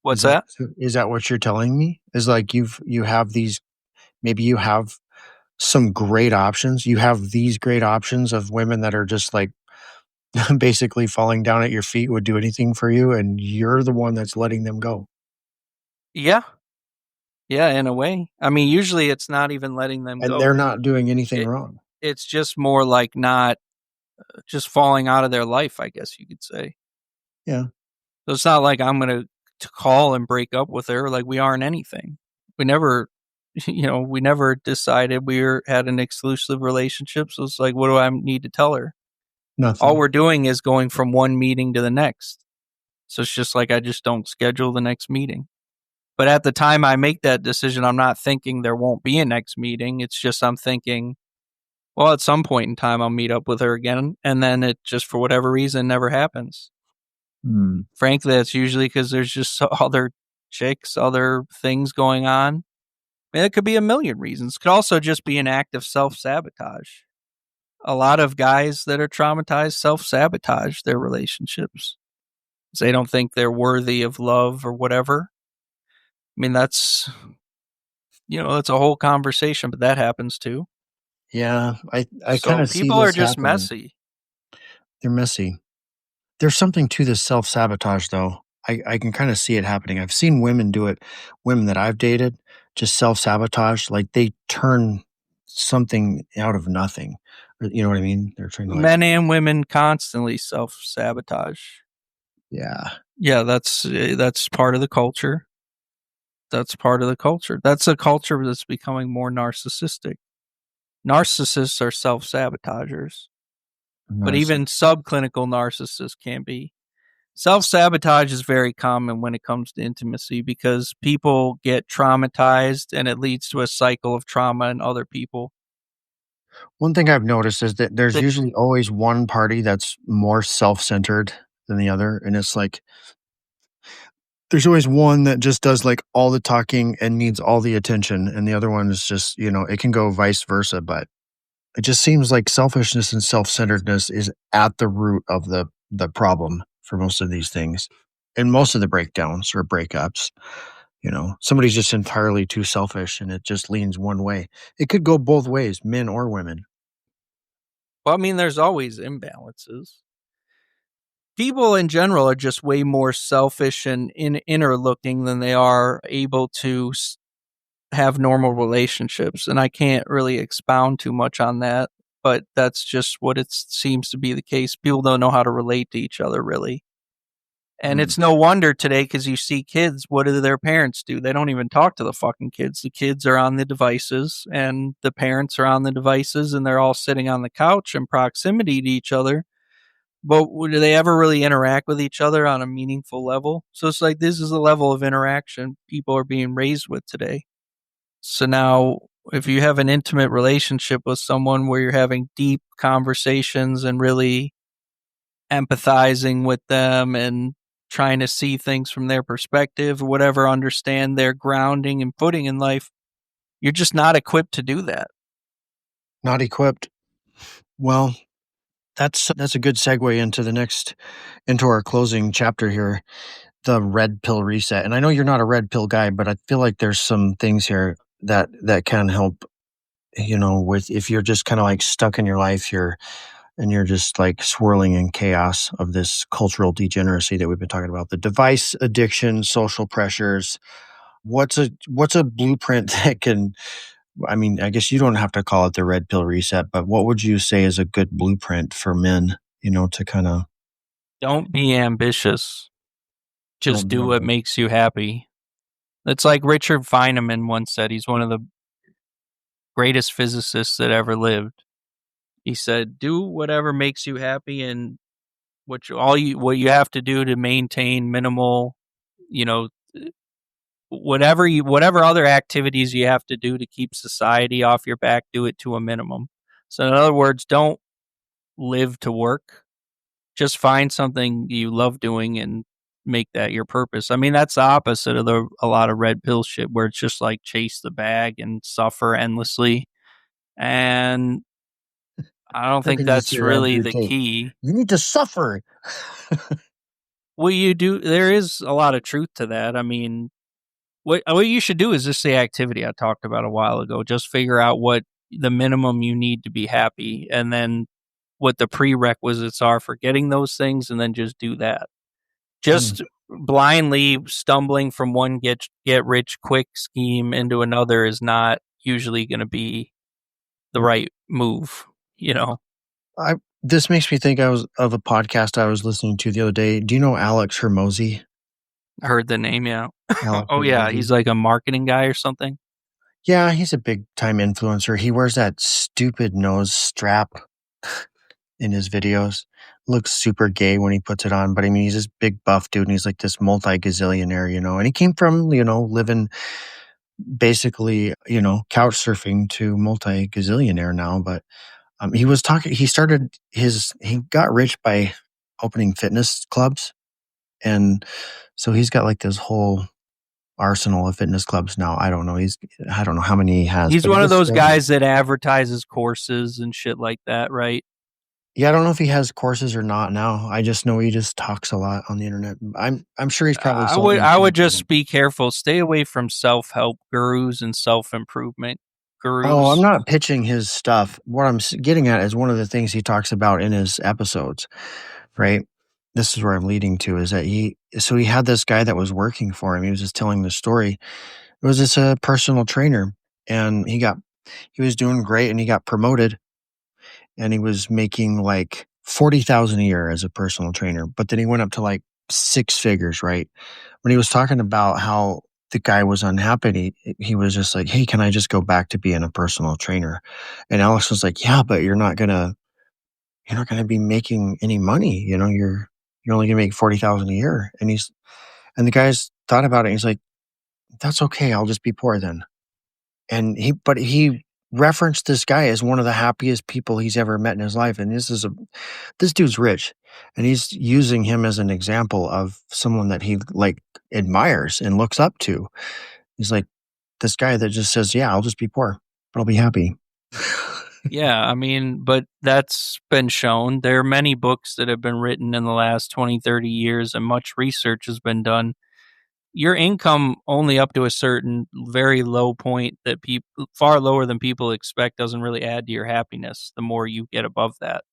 What's that? is that what you're telling me? Is like you have these, maybe you have some great options. You have these great options of women that are just like basically falling down at your feet, would do anything for you, and you're the one that's letting them go. Yeah. Yeah, in a way. I mean, usually it's not even letting them And go. they're not doing anything It wrong. it's just more like not just falling out of their life, I guess you could say. Yeah. So it's not like I'm gonna to call and break up with her like we aren't anything. We never, we never decided had an exclusive relationship. So it's like, what do I need to tell her? Nothing. All we're doing is going from one meeting to the next. So it's just like I just don't schedule the next meeting. But at the time I make that decision, I'm not thinking there won't be a next meeting. It's just I'm thinking, well, at some point in time, I'll meet up with her again. And then it just, for whatever reason, never happens. Frankly, that's usually because there's just other chicks, other things going on. I mean, it could be a million reasons. It could also just be an act of self-sabotage. A lot of guys that are traumatized self-sabotage their relationships. They don't think they're worthy of love or whatever. I mean, that's a whole conversation, but that happens too. Yeah, I So kind of see people this are just happening. messy. They're messy. There's something to this self-sabotage, though. I can kind of see it happening. I've seen women do it, women that I've dated, just self-sabotage. Like they turn something out of nothing. You know what I mean? They're trying to like, Men and women constantly self-sabotage. yeah. Yeah, that's part of the culture. That's part of the culture. That's a culture that's becoming more narcissistic. Narcissists are self-sabotagers, but even subclinical narcissists can be. Self-sabotage is very common when it comes to intimacy because people get traumatized and it leads to a cycle of trauma in other people. One thing I've noticed is that there's The- usually always one party that's more self-centered than the other. And it's like, there's always one that just does like all the talking and needs all the attention. And the other one is just, it can go vice versa. But it just seems like selfishness and self-centeredness is at the root of the problem for most of these things. And most of the breakdowns or breakups, somebody's just entirely too selfish and it just leans one way. It could go both ways, men or women. Well, I mean, there's always imbalances. People in general are just way more selfish and inner looking than they are able to have normal relationships. And I can't really expound too much on that, but that's just what it seems to be the case. People don't know how to relate to each other, really. And it's no wonder today because you see kids, what do their parents do? They don't even talk to the fucking kids. The kids are on the devices and the parents are on the devices and they're all sitting on the couch in proximity to each other. But do they ever really interact with each other on a meaningful level? So it's like this is the level of interaction people are being raised with today. So now, if you have an intimate relationship with someone where you're having deep conversations and really empathizing with them and trying to see things from their perspective or whatever, understand their grounding and footing in life, you're just not equipped to do that. Not equipped. Well, that's a good segue into our closing chapter here, the red pill reset. And I know you're not a red pill guy, but I feel like there's some things here that can help, with if you're just kind of like stuck in your life here and you're just like swirling in chaos of this cultural degeneracy that we've been talking about, the device addiction, social pressures. What's a blueprint that can, I mean, I guess you don't have to call it the red pill reset, but what would you say is a good blueprint for men, to kind of Don't be ambitious. Just Don't be do what makes you happy. It's like Richard Feynman once said. He's one of the greatest physicists that ever lived. He said, "Do whatever makes you happy, and what you have to do to maintain minimal, whatever other activities you have to do to keep society off your back, do it to a minimum." So in other words, don't live to work. Just find something you love doing and make that your purpose. I mean, that's the opposite of a lot of red pill shit where it's just like chase the bag and suffer endlessly. And I don't How think can you that's say that, really Andrew the Tate? key. You need to suffer. Well, there is a lot of truth to that. I mean, what you should do is just the activity I talked about a while ago. Just figure out what the minimum you need to be happy and then what the prerequisites are for getting those things and then just do that. Just blindly stumbling from one get rich quick scheme into another is not usually going to be the right move, This makes me think of a podcast I was listening to the other day. Do you know Alex Hermosi? I heard the name, yeah. Alex Oh, yeah, Ramosi. he's like a marketing guy or something? Yeah, he's a big time influencer. He wears that stupid nose strap in his videos. Looks super gay when he puts it on, but I mean, he's this big buff dude and he's like this multi-gazillionaire, and he came from, living basically, couch surfing to multi-gazillionaire now. But he got rich by opening fitness clubs. And so he's got like this whole arsenal of fitness clubs now. I don't know how many he has, He's but he one of just those started. guys that advertises courses and shit like that, right? Yeah, I don't know if he has courses or not now. I just know he just talks a lot on the internet. I'm sure he's probably sold I would insurance. just be careful. Stay away from self-help gurus and self-improvement Oh, I'm gurus. not pitching his stuff. What I'm getting at is one of the things he talks about in his episodes, right? This is where I'm leading to is that he had this guy that was working for him. He was just telling the story. It was this personal trainer, and he was doing great, and he got promoted, and he was making like 40,000 a year as a personal trainer. But then he went up to like six figures, right? When he was talking about how the guy was unhappy, he was just like, "Hey, can I just go back to being a personal trainer?" And Alex was like, "Yeah, but you're not gonna be making any money. You're only gonna make 40,000 a year." And the guy's thought about it. And he's like, "That's okay. I'll just be poor then." And he referenced this guy as one of the happiest people he's ever met in his life. And this dude's rich, and he's using him as an example of someone that he like admires and looks up to. He's like this guy that just says, "Yeah, I'll just be poor, but I'll be happy." Yeah, I mean, but that's been shown. There are many books that have been written in the last 20, 30 years, and much research has been done. Your income only up to a certain very low point that people far lower than people expect doesn't really add to your happiness the more you get above that.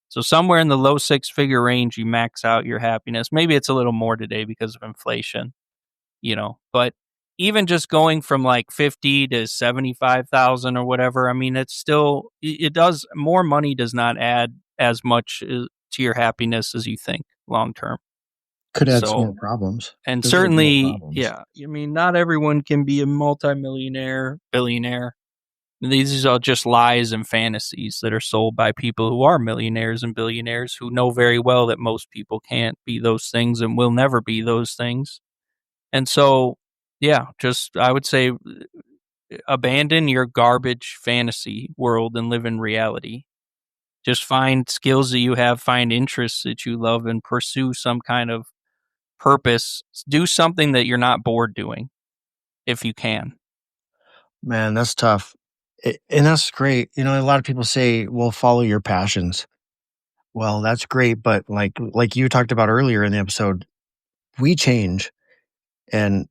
So somewhere in the low six-figure range, you max out your happiness. Maybe it's a little more today because of inflation, but even just going from like 50 to 75,000 or whatever, I mean, it's still, it does, more money does not add as much to your happiness as you think long term. Could add some So, more problems. and Does add more certainly, problems. yeah, I mean, not everyone can be a multimillionaire, billionaire. These are just lies and fantasies that are sold by people who are millionaires and billionaires who know very well that most people can't be those things and will never be those things. And so, yeah, just I would say abandon your garbage fantasy world and live in reality. Just find skills that you have, find interests that you love, and pursue some kind of purpose. Do something that you're not bored doing if you can. Man, that's tough. And that's great. A lot of people say, "Well, follow your passions." Well, that's great, but like you talked about earlier in the episode, we change. And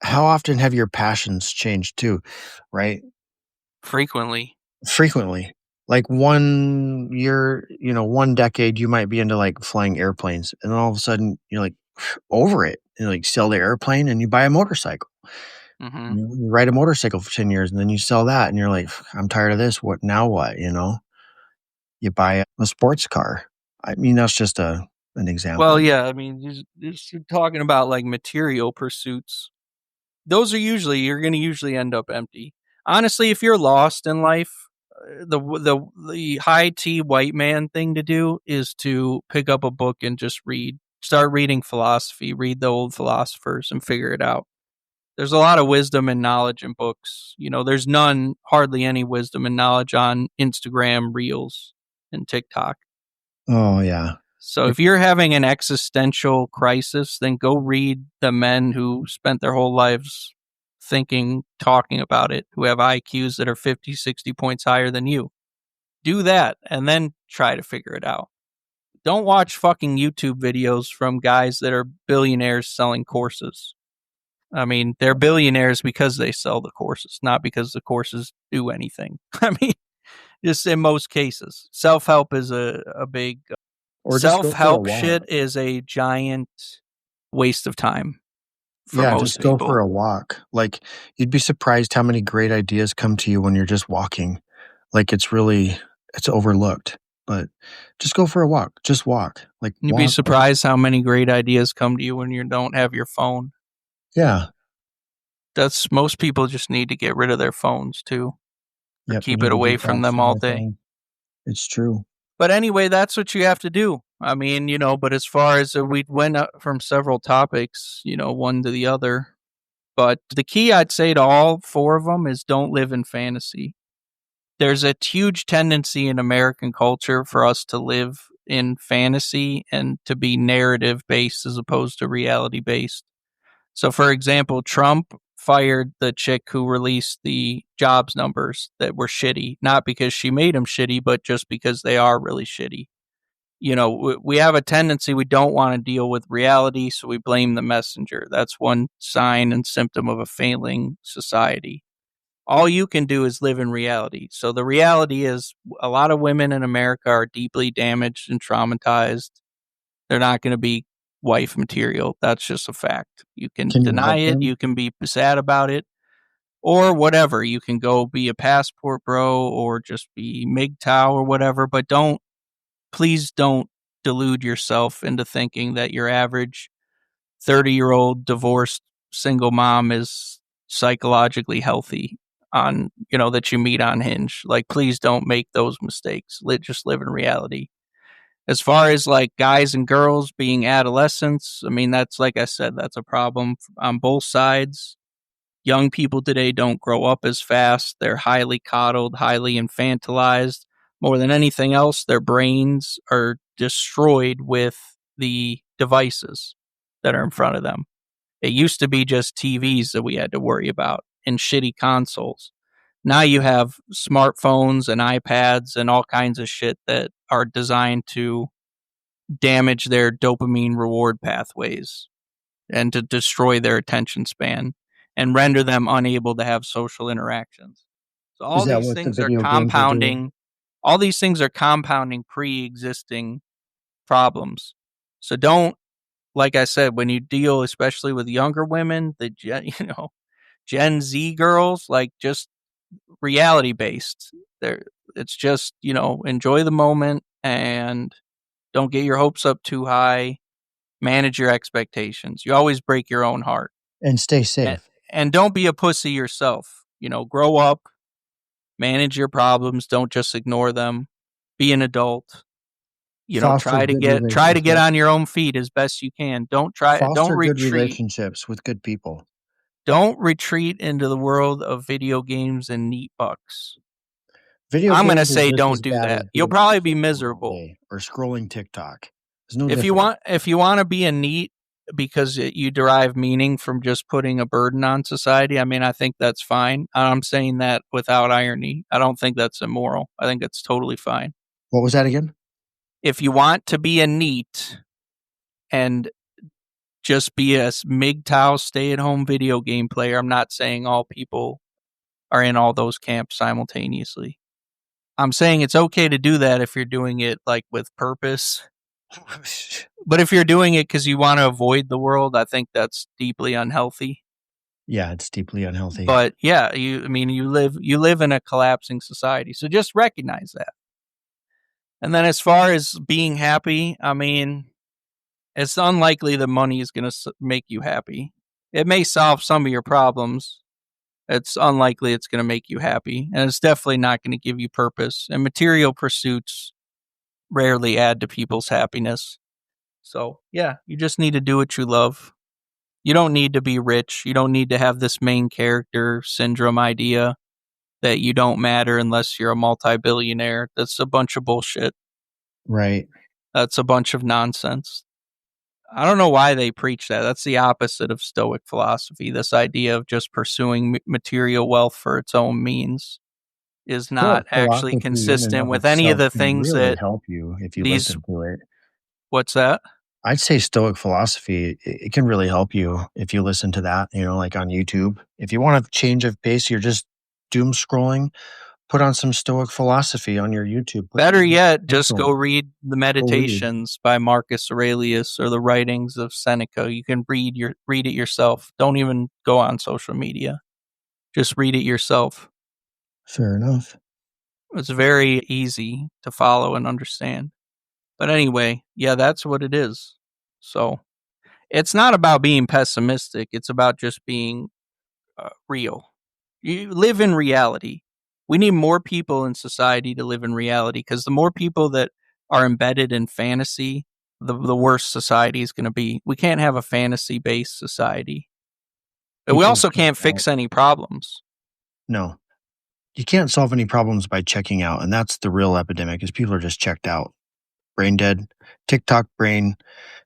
how often have your passions changed too, right? Frequently. Frequently. Like one year, one decade, you might be into like flying airplanes, and then all of a sudden you're like over it. You like sell the airplane and you buy a motorcycle. Hmm. You ride a motorcycle for 10 years and then you sell that and you're like, "I'm tired of this. What now? What?" You buy a sports car. I mean, that's just an Well, example. yeah, I mean, you're talking about like material pursuits. Those are usually, you're going to usually end up empty. Honestly, if you're lost in life, the high T white man thing to do is to pick up a book and just read. Start reading philosophy, read the old philosophers and figure it out. There's a lot of wisdom and knowledge in books. There's hardly any wisdom and knowledge on Instagram Reels and TikTok. Oh yeah. So if you're having an existential crisis, then go read the men who spent their whole lives thinking, talking about it, who have IQs that are 50, 60 points higher than you. Do that and then try to figure it out. Don't watch fucking YouTube videos from guys that are billionaires selling courses. I mean, they're billionaires because they sell the courses, not because the courses do anything. I mean, just in most cases. Self-help is a big Or just go for a self-help walk. shit is a giant waste of time for Yeah, most just go for people. a walk. Like, you'd be surprised how many great ideas come to you when you're just walking. Like, it's overlooked. but just go for a walk. Just walk. Like You'd be walk. surprised how many great ideas come to you when you don't have your phone. Yeah. That's most people just need to get rid of their phones too. Or Yep. You keep need it to away from detox them from all your day. phone. It's true. But anyway, that's what you have to do. I mean, but as far as we went up from several topics, one to the other. But the key I'd say to all four of them is don't live in fantasy. There's a huge tendency in American culture for us to live in fantasy and to be narrative based as opposed to reality based. So, for example, Trump fired the chick who released the jobs numbers that were shitty, not because she made them shitty, but just because they are really shitty. We have a tendency, we don't want to deal with reality, so we blame the messenger. That's one sign and symptom of a failing society. All you can do is live in reality. So the reality is a lot of women in America are deeply damaged and traumatized. They're not going to be wife material. That's just a fact. You can Can you deny help it, them? you can be sad about it, or whatever. You can go be a passport bro or just be MGTOW or whatever, but please don't delude yourself into thinking that your average 30-year-old divorced single mom is psychologically healthy that you meet on Hinge. Like, please don't make those mistakes. Just live in reality. As far as like guys and girls being adolescents, I mean, that's like I said, that's a problem on both sides. Young people today don't grow up as fast. They're highly coddled, highly infantilized. More than anything else, their brains are destroyed with the devices that are in front of them. It used to be just TVs that we had to worry about and shitty consoles. Now you have smartphones and iPads and all kinds of shit that are designed to damage their dopamine reward pathways and to destroy their attention span and render them unable to have social interactions. So Is that what the video games are doing? all these things are compounding pre-existing problems. So don't, like I said, when you deal especially with younger women, Gen Z girls, like just reality based. It's just, enjoy the moment and don't get your hopes up too high. Manage your expectations. You always break your own heart. And stay And, safe. and don't be a pussy yourself. Grow up, manage your problems, don't just ignore them. Be an adult. Foster good Try to get relationships. on your own feet as best you can. Don't Foster good retreat. relationships with good people. Don't retreat into the world of video games and neat bucks. Video I'm going to games are say just don't as do bad that. as You'll being on probably the be phone all miserable. day or scrolling TikTok. There's no If difference. you want to be a neat because you derive meaning from just putting a burden on society, I mean, I think that's fine. I'm saying that without irony. I don't think that's immoral. I think it's totally fine. What was that again? If you want to be a neat and just be a MGTOW stay-at-home video game player, I'm not saying all people are in all those camps simultaneously. I'm saying it's okay to do that if you're doing it like with purpose. But if you're doing it because you want to avoid the world, I think that's deeply unhealthy. Yeah, it's deeply unhealthy. But yeah, you live in a collapsing society, so just recognize that. And then as far as being happy, I mean, it's unlikely that money is going to make you happy. It may solve some of your problems. It's unlikely it's going to make you happy, and it's definitely not going to give you purpose. And material pursuits rarely add to people's happiness. So, yeah, you just need to do what you love. You don't need to be rich. You don't need to have this main character syndrome idea that you don't matter unless you're a multi-billionaire. That's a bunch of bullshit. Right. That's a bunch of nonsense. I don't know why they preach that. That's the opposite of Stoic philosophy. This idea of just pursuing material wealth for its own means is not actually consistent with any of the things really that help you if you these. listen to it. What's that? I'd say Stoic philosophy, it can really help you if you listen to that, like on YouTube. If you want a change of pace, you're just doom scrolling, put on some Stoic philosophy on your YouTube. Better yet, just go read the Meditations by Marcus Aurelius or the writings of Seneca. You can read it yourself. Don't even go on social media. Just read it yourself. Fair enough. It's very easy to follow and understand. But anyway, yeah, that's what it is. So it's not about being pessimistic. It's about just being real. You live in reality. We need more people in society to live in reality, because the more people that are embedded in fantasy, the worse society is going to be. We can't have a fantasy based society. But we People also check can't out. fix any problems. No, you can't solve any problems by checking out, and that's the real epidemic. Is people are just checked out, brain dead, TikTok brain,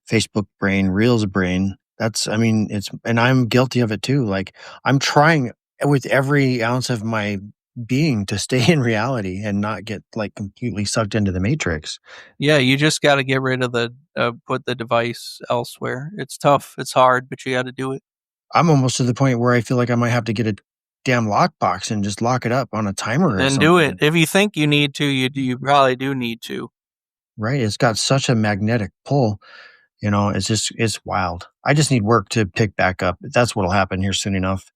Facebook brain, Reels brain. That's, I mean, it's, and I'm guilty of it too. Like, I'm trying with every ounce of my being to stay in reality and not get like completely sucked into the matrix. Yeah, you just got to get rid of put the device elsewhere. It's tough. It's hard, but you got to do it. I'm almost to the point where I feel like I might have to get a damn lockbox and just lock it up on a timer or Then do it. something. If you think you need to, you probably do need to. Right? It's got such a magnetic pull. It's wild. I just need work to pick back up. That's what'll happen here soon enough.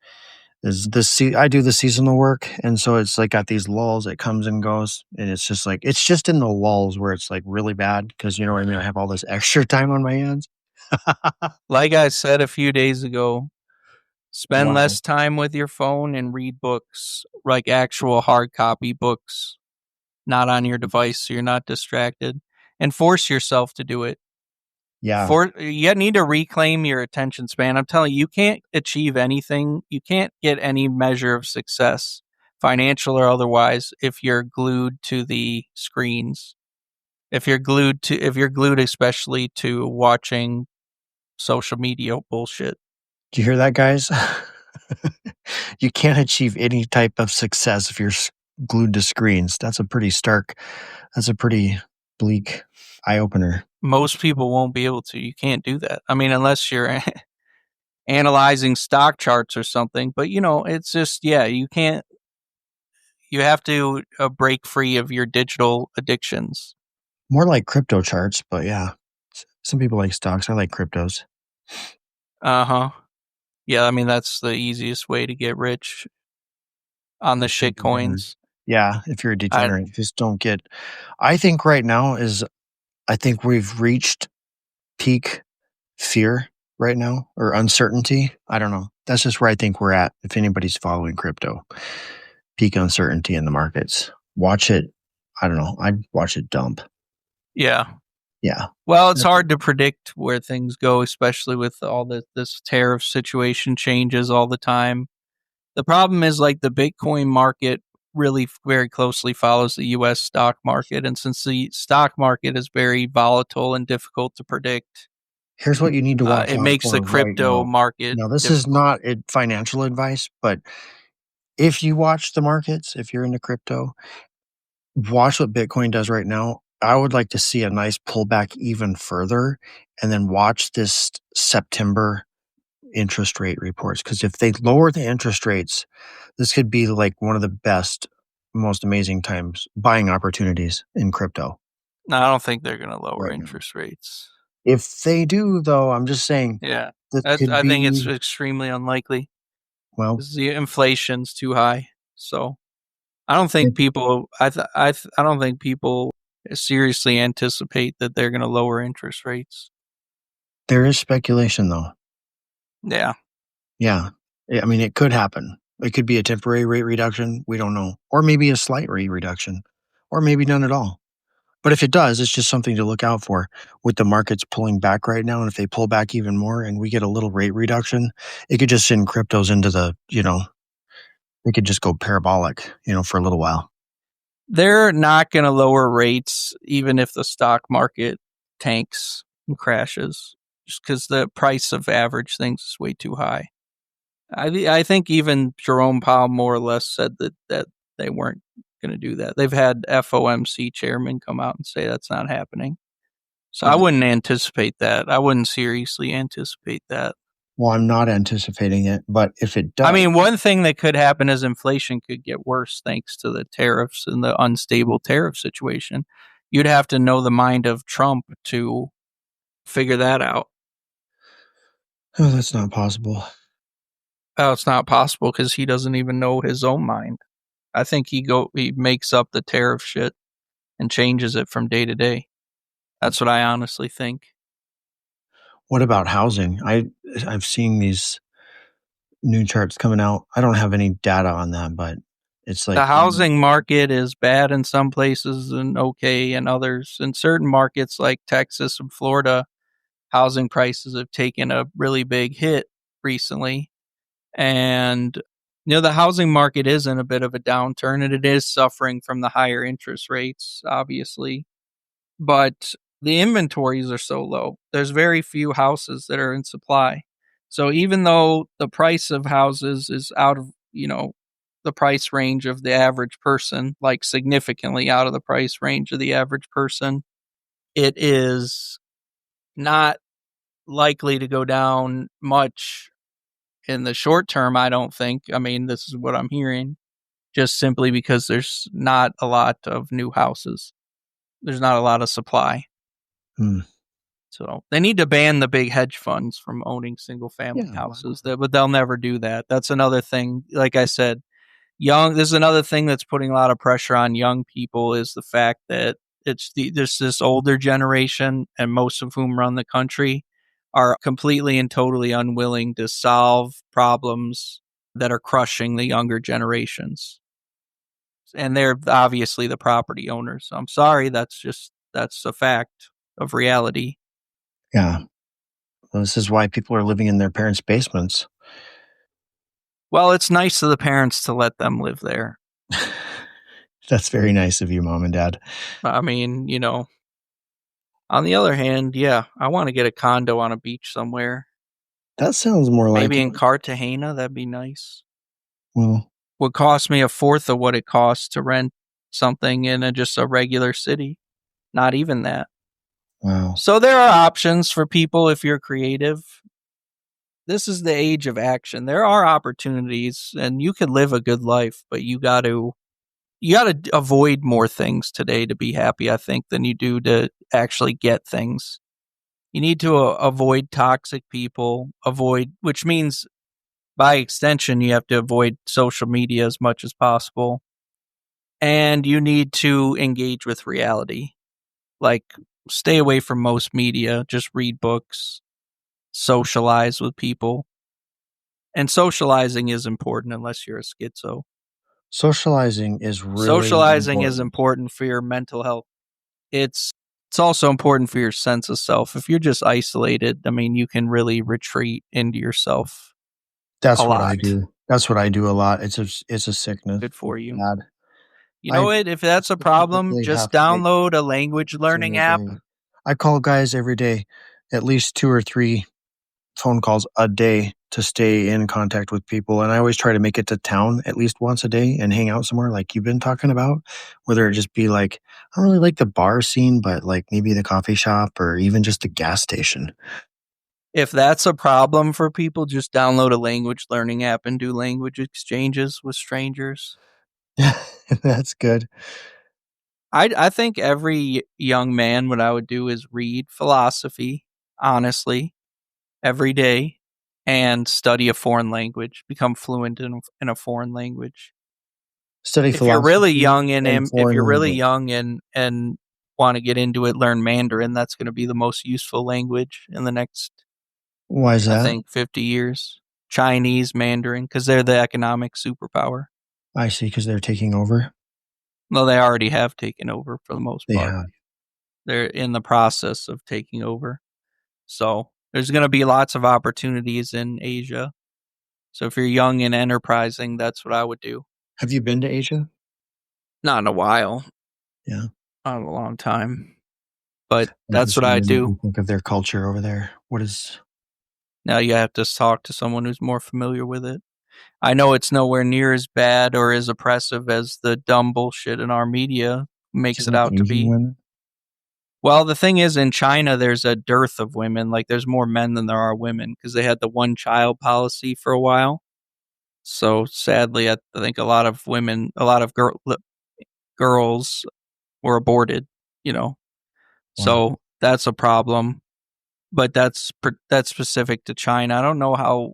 Is this I do the seasonal work, and so it's like got these lulls. It comes and goes, and it's just like it's just in the lulls where it's like really bad because you know what I mean. I have all this extra time on my hands. Like I said a few days ago, spend Wow. less time with your phone and read books, like actual hard copy books, not on your device so you're not distracted. And force yourself to do it. Yeah. You need to reclaim your attention span. I'm telling you, you can't achieve anything. You can't get any measure of success, financial or otherwise, if you're glued to the screens. If you're glued especially to watching social media bullshit. Do you hear that, guys? You can't achieve any type of success if you're glued to screens. That's a pretty stark. That's a pretty bleak eye opener. Most people won't be able to. You can't do that. I mean, unless you're analyzing stock charts or something. But it's just you can't. You have to break free of your digital addictions. More like crypto charts, but yeah. Some people like stocks. I like cryptos. Uh-huh. Yeah, I mean, that's the easiest way to get rich on the shit coins. Yeah, if you're a I degenerate, just don't get. I think right now I think we've reached peak fear right now or uncertainty. I don't know. That's just where I think we're at. If anybody's following crypto, peak uncertainty in the markets. Watch it. I don't know. I'd watch it dump. Yeah. Yeah. Well, it's hard to predict where things go, especially with all this tariff situation changes all the time. The problem is, like, the Bitcoin market really very closely follows the US stock market. And since the stock market is very volatile and difficult to predict, Here's what you need to watch it out makes for the right crypto now. market Now, this is difficult. not financial advice, but if you watch the markets, if you're into crypto, watch what Bitcoin does right now. I would like to see a nice pullback even further and then watch this September interest rate reports. Because if they lower the interest rates, this could be like one of the best, most amazing times buying opportunities in crypto No, I don't think they're going to lower right now. interest rates. If they do, though, I'm just saying Yeah, this could I think it's be, extremely unlikely well, because the inflation's too high. So I don't think people. I don't think people seriously anticipate that they're going to lower interest rates. there is speculation, though. Yeah, Yeah. I mean, it could happen. It could be a temporary rate reduction. We don't know. Or maybe a slight rate reduction, or maybe none at all. But if it does, it's just something to look out for with the markets pulling back right now. And if they pull back even more and we get a little rate reduction, it could just send cryptos into it could just go parabolic, for a little while. they're not going to lower rates even if the stock market tanks and crashes, just because the price of average things is way too high. I think even Jerome Powell more or less said that they weren't going to do that. They've had FOMC chairman come out and say that's not happening. So I wouldn't anticipate that. I wouldn't seriously anticipate that. Well, I'm not anticipating it, but if it does, I mean, one thing that could happen is inflation could get worse thanks to the tariffs and the unstable tariff situation. You'd have to know the mind of Trump to figure that out. oh, that's not possible. Oh, it's not possible because he doesn't even know his own mind. I think he makes up the tariff shit and changes it from day to day. That's what I honestly think. What about housing? I've seen these new charts coming out. I don't have any data on that, but it's like The housing market is bad in some places and okay in others. In certain markets like Texas and Florida, housing prices have taken a really big hit recently. And the housing market is in a bit of a downturn, and it is suffering from the higher interest rates, obviously. But the inventories are so low. There's very few houses that are in supply. So even though the price of houses is out of, the price range of the average person, like significantly out of the price range of the average person, it is not likely to go down much in the short term, I don't think. I mean, this is what I'm hearing, just simply because there's not a lot of new houses. There's not a lot of supply. Hmm. So they need to ban the big hedge funds from owning single family Yeah, houses. But they'll never do that. That's another thing. Like I said, this is another thing that's putting a lot of pressure on young people is the fact that there's this older generation, and most of whom run the country, are completely and totally unwilling to solve problems that are crushing the younger generations. And they're obviously the property owners. I'm sorry, that's a fact of reality. yeah. Well, this is why people are living in their parents' basements. Well, it's nice of the parents to let them live there. That's very nice of you, Mom and Dad. I mean, on the other hand, yeah, I want to get a condo on a beach somewhere. That sounds more like Maybe it. in Cartagena, that'd be nice. Well, Would cost me a fourth of what it costs to rent something in just a regular city. Not even that. wow. So there are options for people if you're creative. This is the age of action. There are opportunities, and you can live a good life, but you got to avoid more things today to be happy, I think, than you do to actually get things. You need to avoid toxic people, which means by extension, you have to avoid social media as much as possible. And you need to engage with reality. Like, stay away from most media, just read books, socialize with people. And socializing is important unless you're a schizo. Socializing is really Socializing is important. important for your mental health. It's also important for your sense of self. If you're just isolated, I mean, you can really retreat into yourself That's a what I lot. do. That's what I do a lot. It's a sickness. Good for It's you. bad. You know I what? If that's a problem, specifically just have to make download a language learning single app. day. I call guys every day, at least 2 or 3 phone calls a day to stay in contact with people. And I always try to make it to town at least once a day and hang out somewhere like you've been talking about, whether it just be like, I don't really like the bar scene, but like maybe the coffee shop or even just the gas station. If that's a problem for people, just download a language learning app and do language exchanges with strangers. That's good. I think every young man, what I would do is read philosophy, honestly, every day, and study a foreign language, become fluent in a foreign language. Study If you're really philosophy young and if foreign you're really language. young and want to get into it, learn Mandarin. That's going to be the most useful language in the next, Why is I that? think, 50 years. Chinese, Mandarin, because they're the economic superpower. I see, because they're taking over. Well, they already have taken over for the most They part. have. They're in the process of taking over. So there's going to be lots of opportunities in Asia. So if you're young and enterprising, that's what I would do. Have you been to Asia? Not in a while, Yeah. not in a long time, but That that's just what I made me do. think of their culture over there. What is Now you have to talk to someone who's more familiar with it. I know it's nowhere near as bad or as oppressive as the dumb bullshit in our media makes it like out to Asian be. women? Well, the thing is, in China, there's a dearth of women. Like, there's more men than there are women because they had the one child policy for a while. So sadly, I think a lot of girls were aborted. You know, Wow. so that's a problem. But that's specific to China. I don't know how.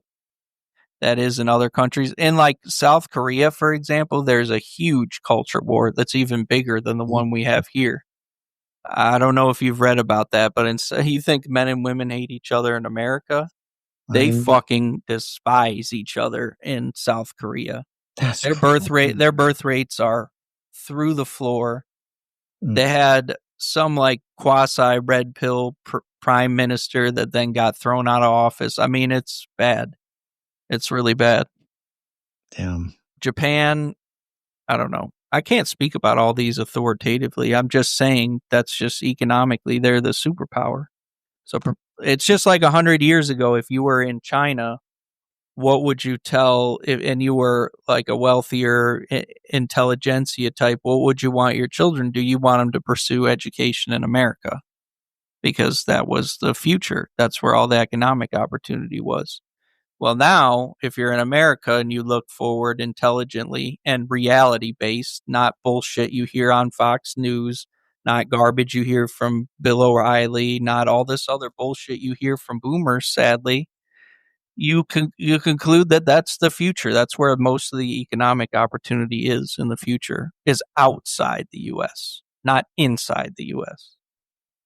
that is in other countries. In like South Korea, for example, there's a huge culture war that's even bigger than the one we have here. I don't know if you've read about that, but you think men and women hate each other in America? They fucking despise each other in South Korea. Their birth rates are through the floor. They had some like quasi red pill prime minister that then got thrown out of office. I mean, it's bad. It's really bad. Damn. Japan, I don't know. I can't speak about all these authoritatively. I'm just saying that's just economically, they're the superpower. So it's just like 100 years ago, if you were in China, what would you tell, and you were like a wealthier intelligentsia type, what would you want your children to do? You want them to pursue education in America because that was the future. That's where all the economic opportunity was. Well, now, if you're in America and you look forward intelligently and reality-based, not bullshit you hear on Fox News, not garbage you hear from Bill O'Reilly, not all this other bullshit you hear from boomers, sadly, you conclude that that's the future. That's where most of the economic opportunity is in the future, is outside the U.S., not inside the U.S.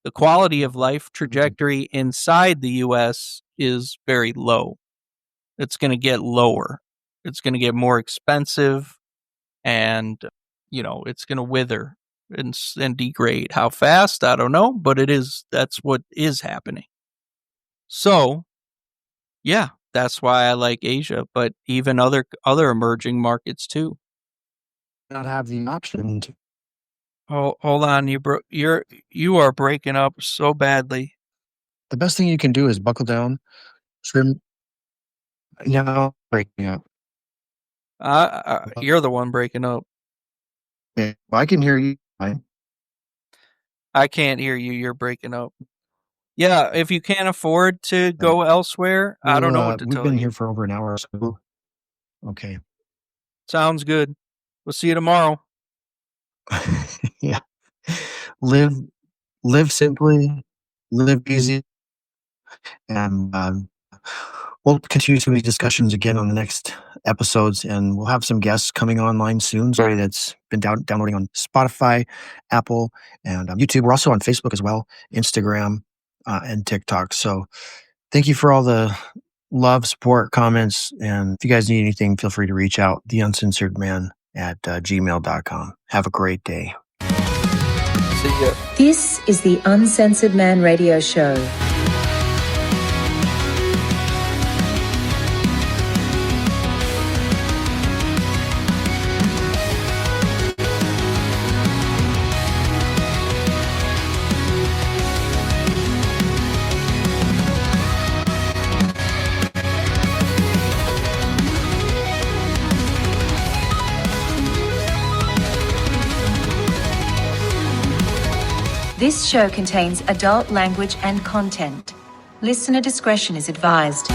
The quality of life trajectory inside the U.S. is very low. It's going to get lower. It's going to get more expensive, and it's going to wither and degrade. How fast? I don't know, but that's what is happening. So, yeah, that's why I like Asia, but even other emerging markets too. Not have the option to. Oh, hold on, you are breaking up so badly. The best thing you can do is buckle down, trim. Now breaking up. You're the one breaking up. Yeah, I can hear you. I can't hear you. You're breaking up. Yeah, if you can't afford to go elsewhere, I don't know what to tell you. We've been here for over an hour or so. Okay. Sounds good. We'll see you tomorrow. Yeah. Live simply, live easy, and we'll continue some of these discussions again on the next episodes, and we'll have some guests coming online soon. Sorry, that's been downloading on Spotify, Apple, and YouTube. We're also on Facebook as well, Instagram, and TikTok. So thank you for all the love, support, comments, and if you guys need anything, feel free to reach out, theuncensoredman@gmail.com. Have a great day. See ya. This is the Uncensored Man Radio Show. This show contains adult language and content. Listener discretion is advised.